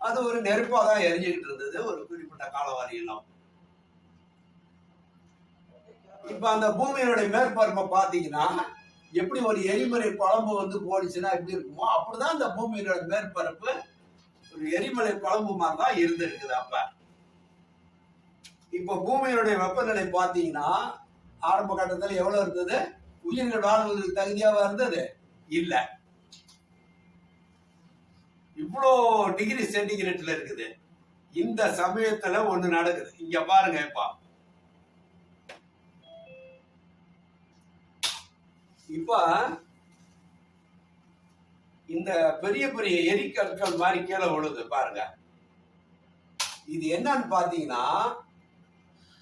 அது ஒரு நெருப்பா தான் எரிஞ்சுக்கிட்டு இருந்தது ஒரு குறிப்பிட்ட காலவாரியெல்லாம். இப்ப அந்த பூமியினுடைய மேற்பரப்பை பாத்தீங்கன்னா எப்படி ஒரு எரிமலை பழம்பு வந்து போடுச்சுன்னா எப்படி இருக்குமோ அப்படிதான் அந்த பூமியோட மேற்பரப்பு ஒரு எரிமலை பழம்பு மாதிரி தான் இருந்திருக்குது. அப்ப இப்ப பூமியினுடைய வெப்பநிலை பாத்தீங்கன்னா ஆரம்ப கட்டத்துல எவ்வளவு இருந்தது? உயிர்கள் வாழ்வதற்கு தகுதியாவா இருந்தது? இல்ல. இவ்வளோ டிகிரி சென்டிகிரேட்ல இருக்குது. இந்த சமயத்துல ஒண்ணு நடக்குது. இங்க பாருங்க. இப்ப இந்த பெரிய பெரிய எரிக்கற்கள் மாதிரி கீழே விழுது பாருங்க. இது என்னன்னு பாத்தீங்கன்னா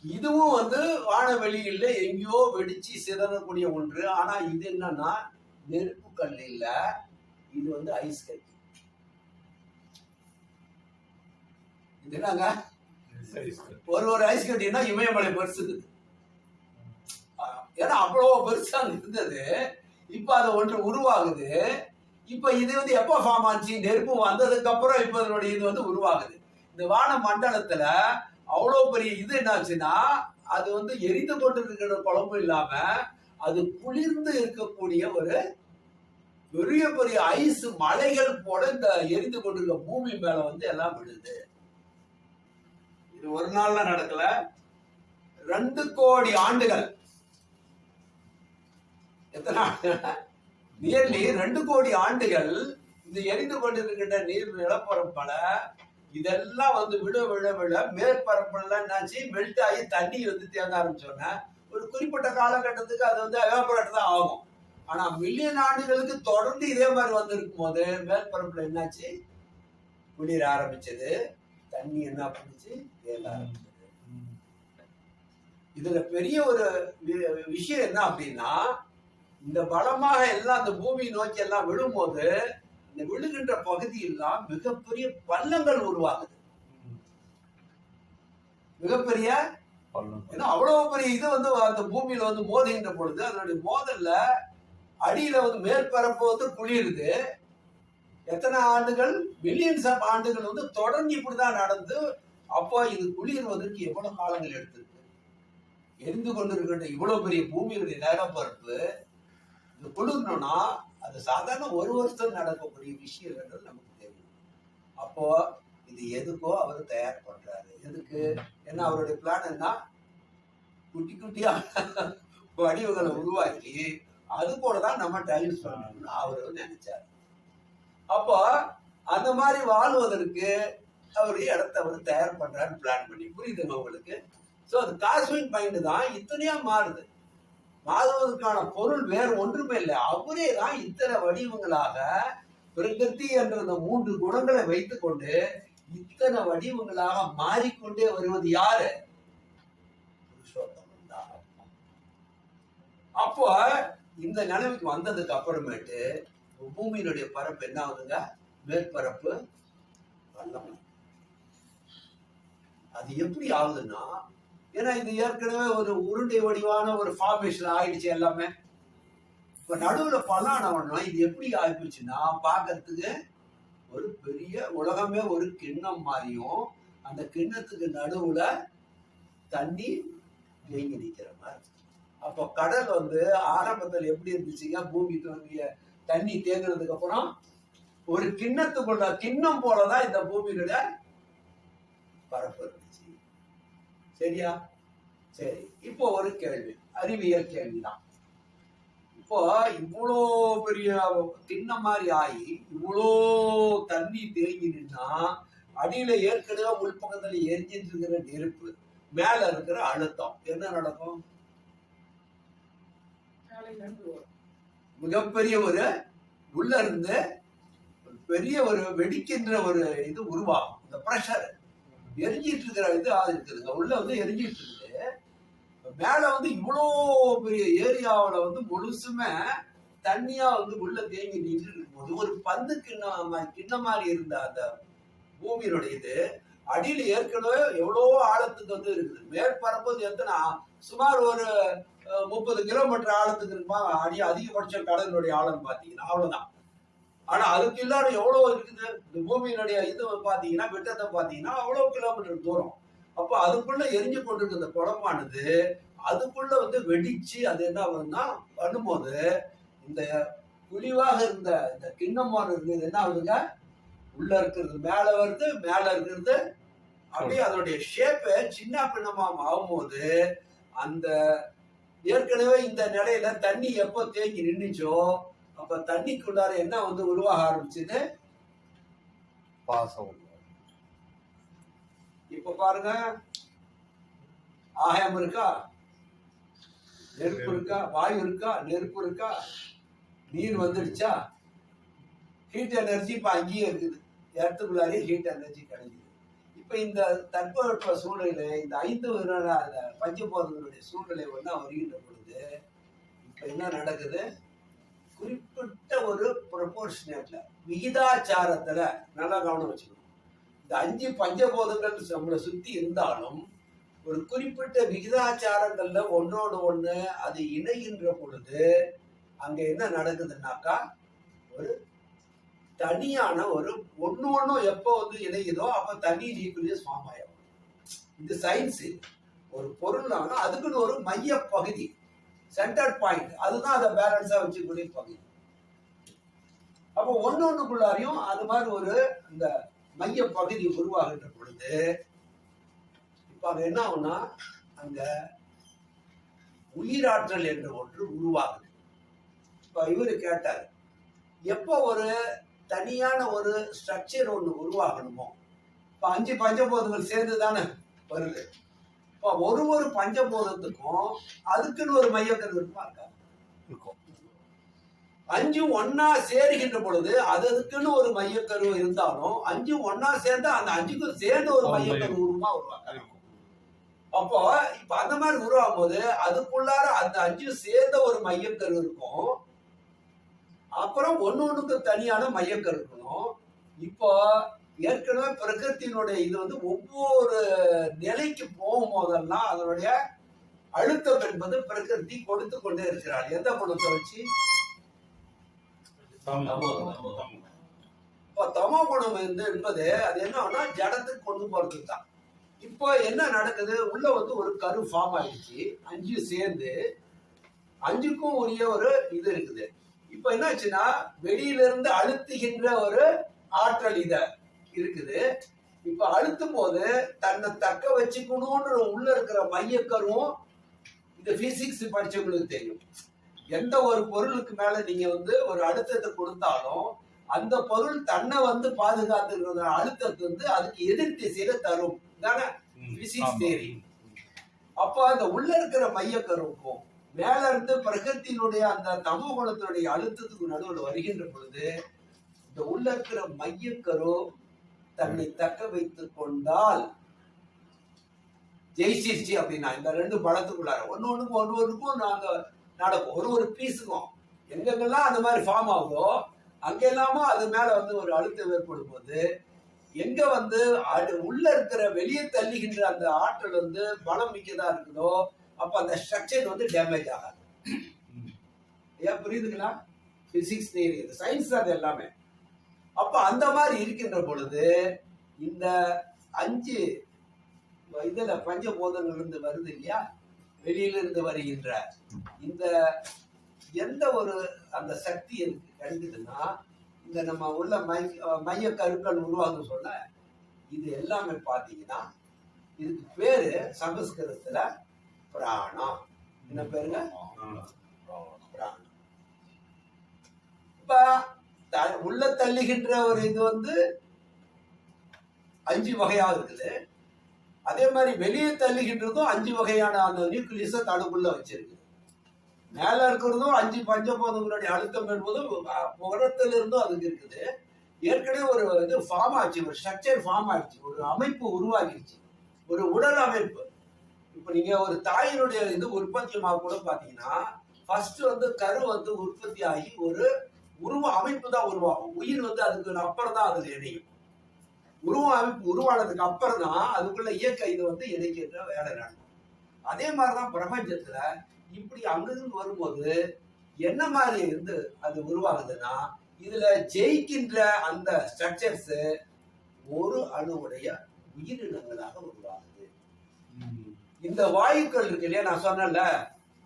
இதுவும் வந்து வானவெளியில எங்கேயோ வெடிச்சு சிதறக்கூடிய ஒன்று. ஆனா இது என்னன்னா நெருப்பு கல் இல்ல, இது வந்து ஐஸ் கட்டி. இது என்னங்க? ஒரு ஐஸ் கட்டினா இமயமலை பெருசுது. ஏன்னா அவ்வளவு பெருசா இருந்தது. இப்ப அது ஒன்று உருவாகுது. இப்ப இது வந்து எப்ப ஃபார்ம் ஆச்சு? நெருப்பு வந்ததுக்கு அப்புறம் இப்ப இதனுடைய இது வந்து உருவாகுது. இந்த வான மண்டலத்துல அவ்வளவு பெரிய இது என்னாச்சுன்னா அது வந்து எரிந்து கொண்டு இருக்கிற குழம்பு இல்லாம அது குளிர்ந்து இருக்கக்கூடிய ஒரு பெரிய பெரிய ஐஸ் மலைகள் போல இந்த எரிந்து கொண்டிருக்க பூமி மேல வந்து எல்லாம் விழுது. இது ஒரு நாள்ல நடக்கல, 2 கோடி ஆண்டுகள். எத்தனை? நியர்லி 2 கோடி ஆண்டுகள் இந்த எரிந்து கொண்டிருக்கின்ற நீர் நிலப்பரப்பல இதெல்லாம் வந்து விழ விழ விழ மேற்பரப்பெல்லாம் என்னாச்சு? மெல்ட் ஆகி தண்ணி வந்து தேங்க ஆரம்பிச்சோன்னா ஒரு குறிப்பிட்ட காலகட்டத்துக்கு அது வந்து எவாபரேட் தான் ஆகும். ஆனா மில்லியன் ஆண்டுகளுக்கு தொடர்ந்து இதே மாதிரி வந்திருக்கும் போது மேற்பரப்புல என்னாச்சு? குளிர ஆரம்பிச்சது. தண்ணி என்ன பண்ணுச்சு? தேங்க ஆரம்பிச்சது. இதுல பெரிய ஒரு விஷயம் என்ன அப்படின்னா இந்த பலமாக எல்லாம் அந்த பூமியை நோக்கி எல்லாம் விழும்போது இந்த விழுகின்ற பகுதியெல்லாம் மிகப்பெரிய பள்ளங்கள் உருவாகுது. மிகப்பெரிய ஏன்னா அவ்வளவு பெரிய இது வந்து அந்த பூமியில வந்து மோதுகின்ற பொழுது அதனுடைய மோதல்ல அடியில வந்து மேற்பரப்பு வந்து குளிருது. எத்தனை ஆண்டுகள்? மில்லியன்ஸ் ஆஃப் ஆண்டுகள் வந்து தொடர்ந்து இப்படிதான் நடந்து. அப்போ இது குளிர்வதற்கு எவ்வளவு காலங்கள் எடுத்திருக்கு? எரிந்து கொண்டிருக்கின்ற இவ்வளவு பெரிய பூமியுடைய நிலப்பரப்பு இது குளிரணும்னா அது சாதாரண ஒரு வருஷம் நடக்கக்கூடிய விஷயங்கள் நமக்கு தெரியும். அப்போ இது எதுக்கோ அவர் தயார் பண்றாரு. எதுக்கு? ஏன்னா அவருடைய பிளான் என்ன? குட்டி குட்டியா வடிவுகளை உருவாக்கி அது போலதான் நம்ம டைம் பண்ணணும்னு அவரு நினைச்சாரு. அப்போ அந்த மாதிரி வாழ்வதற்கு அவர் இடத்த அவர் தயார் பண்றாரு பிளான் பண்ணி. புரியுதுங்க உங்களுக்கு? சோ அது காஸ்மிக் மைண்ட் தான் இத்தனையா மாறுது. மாறுவதற்கான பொருள் வேறு ஒன்றுமே இல்லை. அவரே தான் இத்தனை வடிவங்களாக பிரகிருதி என்ற அந்த 3 குணங்களை வைத்துக் கொண்டு இத்தனை வடிவங்களாக மாறிக்கொண்டே வருவது யாரு? புருஷோத்தமன் தான். அப்போ இந்த நிலைமைக்கு வந்ததுக்கு அப்புறமேட்டு பூமியினுடைய பரப்பு என்ன ஆகுதுங்க? மேற்பரப்பு வல்லமை. அது எப்படி ஆகுதுன்னா ஏன்னா இது ஏற்கனவே ஒரு உருண்டை வடிவான ஒரு ஃபார்மேஷன் ஆயிடுச்சு எல்லாமே. இப்ப நடுவுல பல்லானவனா இது எப்படி ஆயிடுச்சுன்னா பாக்கிறதுக்கு ஒரு பெரிய உலகமே ஒரு கிண்ணம் மாதிரியும் அந்த கிண்ணத்துக்கு நடுவுல தண்ணி தேங்கி நிக்கிற மாதிரி. அப்போ கடல் வந்து ஆரம்பத்தில் எப்படி இருந்துச்சுங்க? பூமி தோன்றிய தண்ணி தேங்கினதுக்கு அப்புறம் ஒரு கிண்ணத்துக்குள்ள கிண்ணம் போலதான் இந்த பூமியினுடைய பரப்பு இருந்துச்சு. சரியா? சரி. இப்போ ஒரு கேள்வி, அறிவியல் கேள்விதான். இப்போ இவ்வளோ பெரிய கிண்ணம் மாதிரி ஆகி இவ்வளோ தண்ணி தேங்கி நின்னா அடியில ஏற்கனவே உள்பக்கத்துல எரிஞ்சிட்டு இருக்கிற நெருப்பு, மேல இருக்கிற அழுத்தம் என்ன நடக்கும்? மிகப்பெரிய ஒரு உள்ள இருந்து பெரிய ஒரு வெடிக்கின்ற ஒரு இது உருவாகும். இந்த பிரஷர் எரிஞ்சிட்டு இருக்கிற இது இருக்குதுங்க. உள்ள வந்து எரிஞ்சிட்டு இருக்குது. மேல வந்து இவ்வளோ பெரிய ஏரியாவில வந்து முழுசுமே தண்ணியா வந்து உள்ள தேங்கி நின்று இருக்கும்போது ஒரு பந்து கிண்ண மாதிரி இருந்த அந்த பூமியினுடைய இது அடியில ஏற்கனவே எவ்வளோ ஆழத்துக்கு வந்து இருக்குது. மேற்பரப்பு எத்தனை? சுமார் ஒரு 30 கிலோமீட்டர் ஆழத்துக்கு இருக்குமா? அதிகபட்ச கடலுடைய ஆழம் பாத்தீங்கன்னா அவ்வளவுதான். ஆனா அதுக்கு எல்லாரும் எவ்வளவு இருக்குது, இந்த பூமியினுடைய இது பாத்தீங்கன்னா விட்டத்தை பாத்தீங்கன்னா அவ்வளவு கிலோமீட்டர் தூரம். அப்ப அதுக்குள்ள எரிஞ்சு கொண்டிருக்க இந்த குழம்பானது அதுக்குள்ள வந்து வெடிச்சு அது என்ன ஆகுதுன்னா பண்ணும்போது இந்த குழிவாக இருந்த இந்த கிண்ணமான இருக்கிறது என்ன ஆகுதுங்க, உள்ள இருக்கிறது மேல வருது, மேல இருக்கிறது அப்படியே அதனுடைய ஷேப்பை சின்ன பின்னமா ஆகும்போது அந்த ஏற்கனவே இந்த நிலையில தண்ணி எப்போ தேங்கி நின்றுச்சோ அப்ப தண்ணிக்குள்ளார என்ன வந்து உருவாக ஆரம்பிச்சது, பாசம். இப்ப பாருங்க ஆகாயம் இருக்கா, நெருப்பு இருக்கா, வாயு இருக்கா, நெருப்பு இருக்கா, நீர் வந்துடுச்சா, ஹீட் எனர்ஜி இப்ப அங்கேயே இருக்குது, இடத்துக்குள்ளாரே ஹீட் எனர்ஜி கிடைக்குது. இப்ப இந்த தட்பவெப்ப சூழ்நிலை இந்த 5 பஞ்சபூதங்களுடைய சூழ்நிலை ஒன்றா வருகின்ற பொழுது இப்ப என்ன நடக்குது, குறிப்பிட்ட ஒரு ப்ரொபோர்ஷனேட்ல விகிதாச்சாரத்துல நல்லா கவனம் வச்சுக்கணும். இந்த 5 பஞ்சபூதங்கள் நம்மளை சுத்தி இருந்தாலும் ஒரு குறிப்பிட்ட விகிதாச்சாரங்கள்ல ஒன்றோடு ஒண்ணு அது இணைகின்ற பொழுது அங்க என்ன நடக்குதுன்னாக்கா ஒரு தனியான ஒரு ஒண்ணும் எப்போ வந்து இணையுதோ அப்ப தனி நியூக்ளியஸ் ஃபார்ம் ஆகும். இது சயின்ஸ். ஒரு பொருள் அதுக்குன்னு ஒரு மைய பகுதி சென்டர் பாயிண்ட், அதுதான் அதை பேலன்ஸா வச்சுக்கூடிய பகுதி. அப்போ ஒன்னொன்னுக்குள்ளாரையும் அது மாதிரி ஒரு இந்த மைய பகுதி உருவாகின்ற பொழுது இப்ப அங்க என்ன ஆகும்னா அங்க உயிராற்றல் என்ற ஒன்று உருவாகுது. இப்ப இவரு கேட்டார், எப்போ ஒரு தனியான ஒரு ஸ்ட்ரக்சர் ஒன்று உருவாகணுமோ, இப்ப 5 பஞ்சபூதங்கள் சேர்ந்து தானே வருது. இப்ப ஒரு பஞ்சபூதத்துக்கும் அதுக்குன்னு ஒரு மையக்கரு இருக்குமா இருக்கா, இருக்கும். 5 ஒன்னா சேருகின்ற பொழுது அதுக்குன்னு ஒரு மையக்கரு இருந்தாலும் 5 ஒன்னா சேர்ந்தா அந்த 5க்கும் சேர்ந்து ஒரு மையக்கரு உருவாங்க. அப்போ இப்ப அந்த மாதிரி உருவாகும் போது அதுக்குள்ளார அந்த 5 சேர்ந்த ஒரு மையக்கரு இருக்கும், அப்புறம் ஒண்ணுக்கு தனியான மையக்கரு இருக்கணும். இப்போ ஏற்கனவே பிரகிருத்தினுடைய இது வந்து ஒவ்வொரு நிலைக்கு போகும் போதெல்லாம் அதனுடைய அழுத்தம் என்பது பிரகிருதி கொடுத்து கொண்டே இருக்கிறார். எந்த குணத்தை வச்சு, தமோ குணம் என்பது அது என்ன ஜடத்துக்கு கொண்டு போறதுக்கு தான். இப்போ என்ன நடக்குது, உள்ள வந்து ஒரு கரு ஃபார்ம் ஆயிடுச்சு, 5 சேர்ந்து 5க்கும் உரிய ஒரு இது இருக்குது. இப்ப என்னாச்சுன்னா வெளியில இருந்து அழுத்துகின்ற ஒரு ஆற்றல் இத இருக்குது. இப்ப அழுத்தும் போது தன்னை தக்க வச்சுக்கணும்ன்ற உள்ள இருக்கிற மையக்கருவும், இந்த பிசிக்ஸ் படிச்சவங்களுக்கு தெரியும், எந்த ஒரு பொருளுக்கு மேல நீங்க வந்து ஒரு அழுத்தத்தை கொடுத்தாலும் அந்த பொருள் தன்னை வந்து பாதுகாத்துக்கிற அழுத்தத்தை வந்து அதுக்கு எதிர் திசையில தரும் தானே பிசிக்ஸ் தேரி. அப்போ அந்த உள்ள இருக்கிற மையக்கருவுக்கும் மேல இருந்து பிரகிருத்தினுடைய அந்த தமோ குணத்தினுடைய அழுத்தத்துக்கு நடுவில் வருகின்ற பொழுது இந்த உள்ள இருக்கிற மையக்கரு தன்னை தக்க வைத்துக் கொண்டால் ஜெயிச்சிருச்சு அப்படின்னா இந்த 2 படத்துக்குள்ளார ஒன்னொன்னுக்கும் நாங்க நடக்கும். ஒரு பீஸுக்கும் எங்கெங்கெல்லாம் அந்த மாதிரி ஃபார்ம் ஆகுதோ அங்கெல்லாமோ அது மேல வந்து ஒரு அழுத்தம் ஏற்படும் போது எங்க வந்து உள்ள இருக்கிற வெளியே தள்ளுகின்ற அந்த ஆற்றல் வந்து பலம் மிக்கதா இருக்குதோ அப்ப அந்த ஸ்ட்ரக்சர் வந்து டேமேஜ் ஆகாது. ஏன் புரியுதுங்களா, பிசிக்ஸ் தியரி சயின்ஸ் அது எல்லாமே. அப்ப அந்த மாதிரி இருக்கின்ற பொழுது இந்த 5 இதுல பஞ்சபூதங்கள் இருந்து வருது இல்லையா, வெளியிலிருந்து வருகின்ற இந்த எந்த ஒரு அந்த சக்தி எனக்கு கிடைக்குதுன்னா இந்த நம்ம உள்ள மைய கருக்கள் உருவாக சொல்ல இது எல்லாமே பாத்தீங்கன்னா இதுக்கு பேரு சமஸ்கிருதத்துல பிராணம். என்ன பேருங்க, பிராணம். இப்ப உள்ள தள்ளுகின்ற ஒரு இது வந்து 5 வகையா இருக்குது. அதே மாதிரி வெளியே தள்ளுகின்றதும் 5 வகையான அந்த நியூக்ளியஸை தனக்குள்ள வச்சிருக்கு. மேல இருக்கிறதும் 5 பஞ்சபூதங்களுடைய அழுத்தம் என்பதும் புறத்துல இருந்தும் அதுக்கு இருக்குது. ஏற்கனவே ஒரு இது ஃபார்ம் ஆச்சு, ஒரு ஸ்ட்ரக்சர் ஃபார்ம் ஆயிடுச்சு, ஒரு அமைப்பு உருவாகிடுச்சு, ஒரு உடல் அமைப்பு. இப்ப நீங்க ஒரு தாயினுடைய இது உற்பத்தியமாக கூட பாத்தீங்கன்னா ஃபர்ஸ்ட் வந்து கரு வந்து உற்பத்தி ஆகி ஒரு உருவ அமைப்பு தான் உருவாகும். உயிர் வந்து அதுக்கு அப்புறம் தான் அதுல இணையும். உருவ அமைப்பு உருவானதுக்கு அப்புறம் தான் அதுக்குள்ள இயக்க இது வந்து இணைக்கின்ற வேலை நடக்கும். அதே மாதிரிதான் பிரபஞ்சத்துல இப்படி அங்கிருந்து வரும்போது என்ன மாதிரி இருந்து அது உருவாகுதுன்னா இதுல ஜெயிக்கின்ற அந்த ஸ்ட்ரக்சர்ஸ் ஒரு அணுவுடைய உயிரினங்களாக உருவாகுது. இந்த வாயுக்கள் இருக்கு இல்லையா, நான் சொன்னேன்ல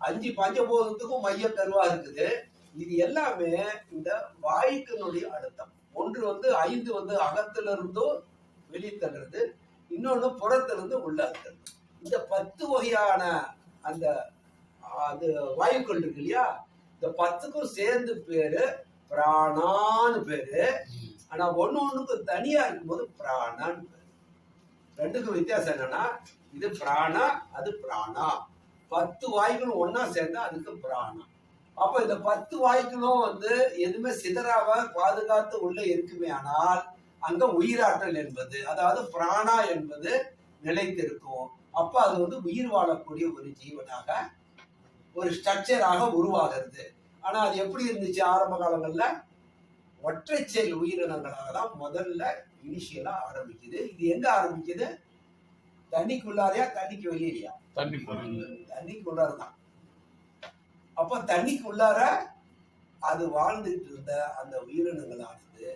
5 பஞ்சபூதத்துக்கும் மைய கருவா இருக்குது. இது எல்லாமே இந்த வாயுக்களுடைய அழுத்தம். ஒன்று 5 அகத்துல இருந்தோ வெளியே தள்ளுறது, இன்னொன்னு புறத்திலிருந்து உள்ள இருக்கிறது. இந்த 10 வகையான அந்த அது வாயுக்கள் இருக்கு இல்லையா, இந்த 10க்கும் சேர்ந்து பேரு பிராணான்னு பேரு. ஆனா ஒண்ணுக்கு தனியா இருக்கும்போது பிராணான்னு பேரு. ரெண்டுக்கும் வித்தியாசம் என்னன்னா, இது பிராணா, அது பிராணா. 10 வாயுக்களும் ஒன்னா சேர்ந்தா அதுக்கு பிராணா. அப்ப இந்த 10 வாயுக்களும் எதுவுமே சிதறாம பாதுகாத்து உள்ள இருக்குமே, ஆனால் அங்க உயிராற்றல் என்பது, அதாவது பிராணா என்பது நிலைத்திருக்கும். அப்ப அது உயிர் வாழக்கூடிய ஒரு ஜீவனாக, ஒரு ஸ்ட்ரக்சராக உருவாகிறது. ஆனா அது எப்படி இருந்துச்சு ஆரம்ப காலங்கள்ல? ஒற்றை செல் உயிரினங்களாக தான் முதல்ல இனிஷியலா ஆரம்பிக்குது. இது எங்க ஆரம்பிக்குது? தண்ணிக்குள்ளாரையா தண்ணிக்கு வெளியிலையா? தண்ணிக்குள்ளாரதான். அப்ப தண்ணிக்குள்ளார அது வாழ்ந்துட்டு இருந்த அந்த உயிரினங்களானது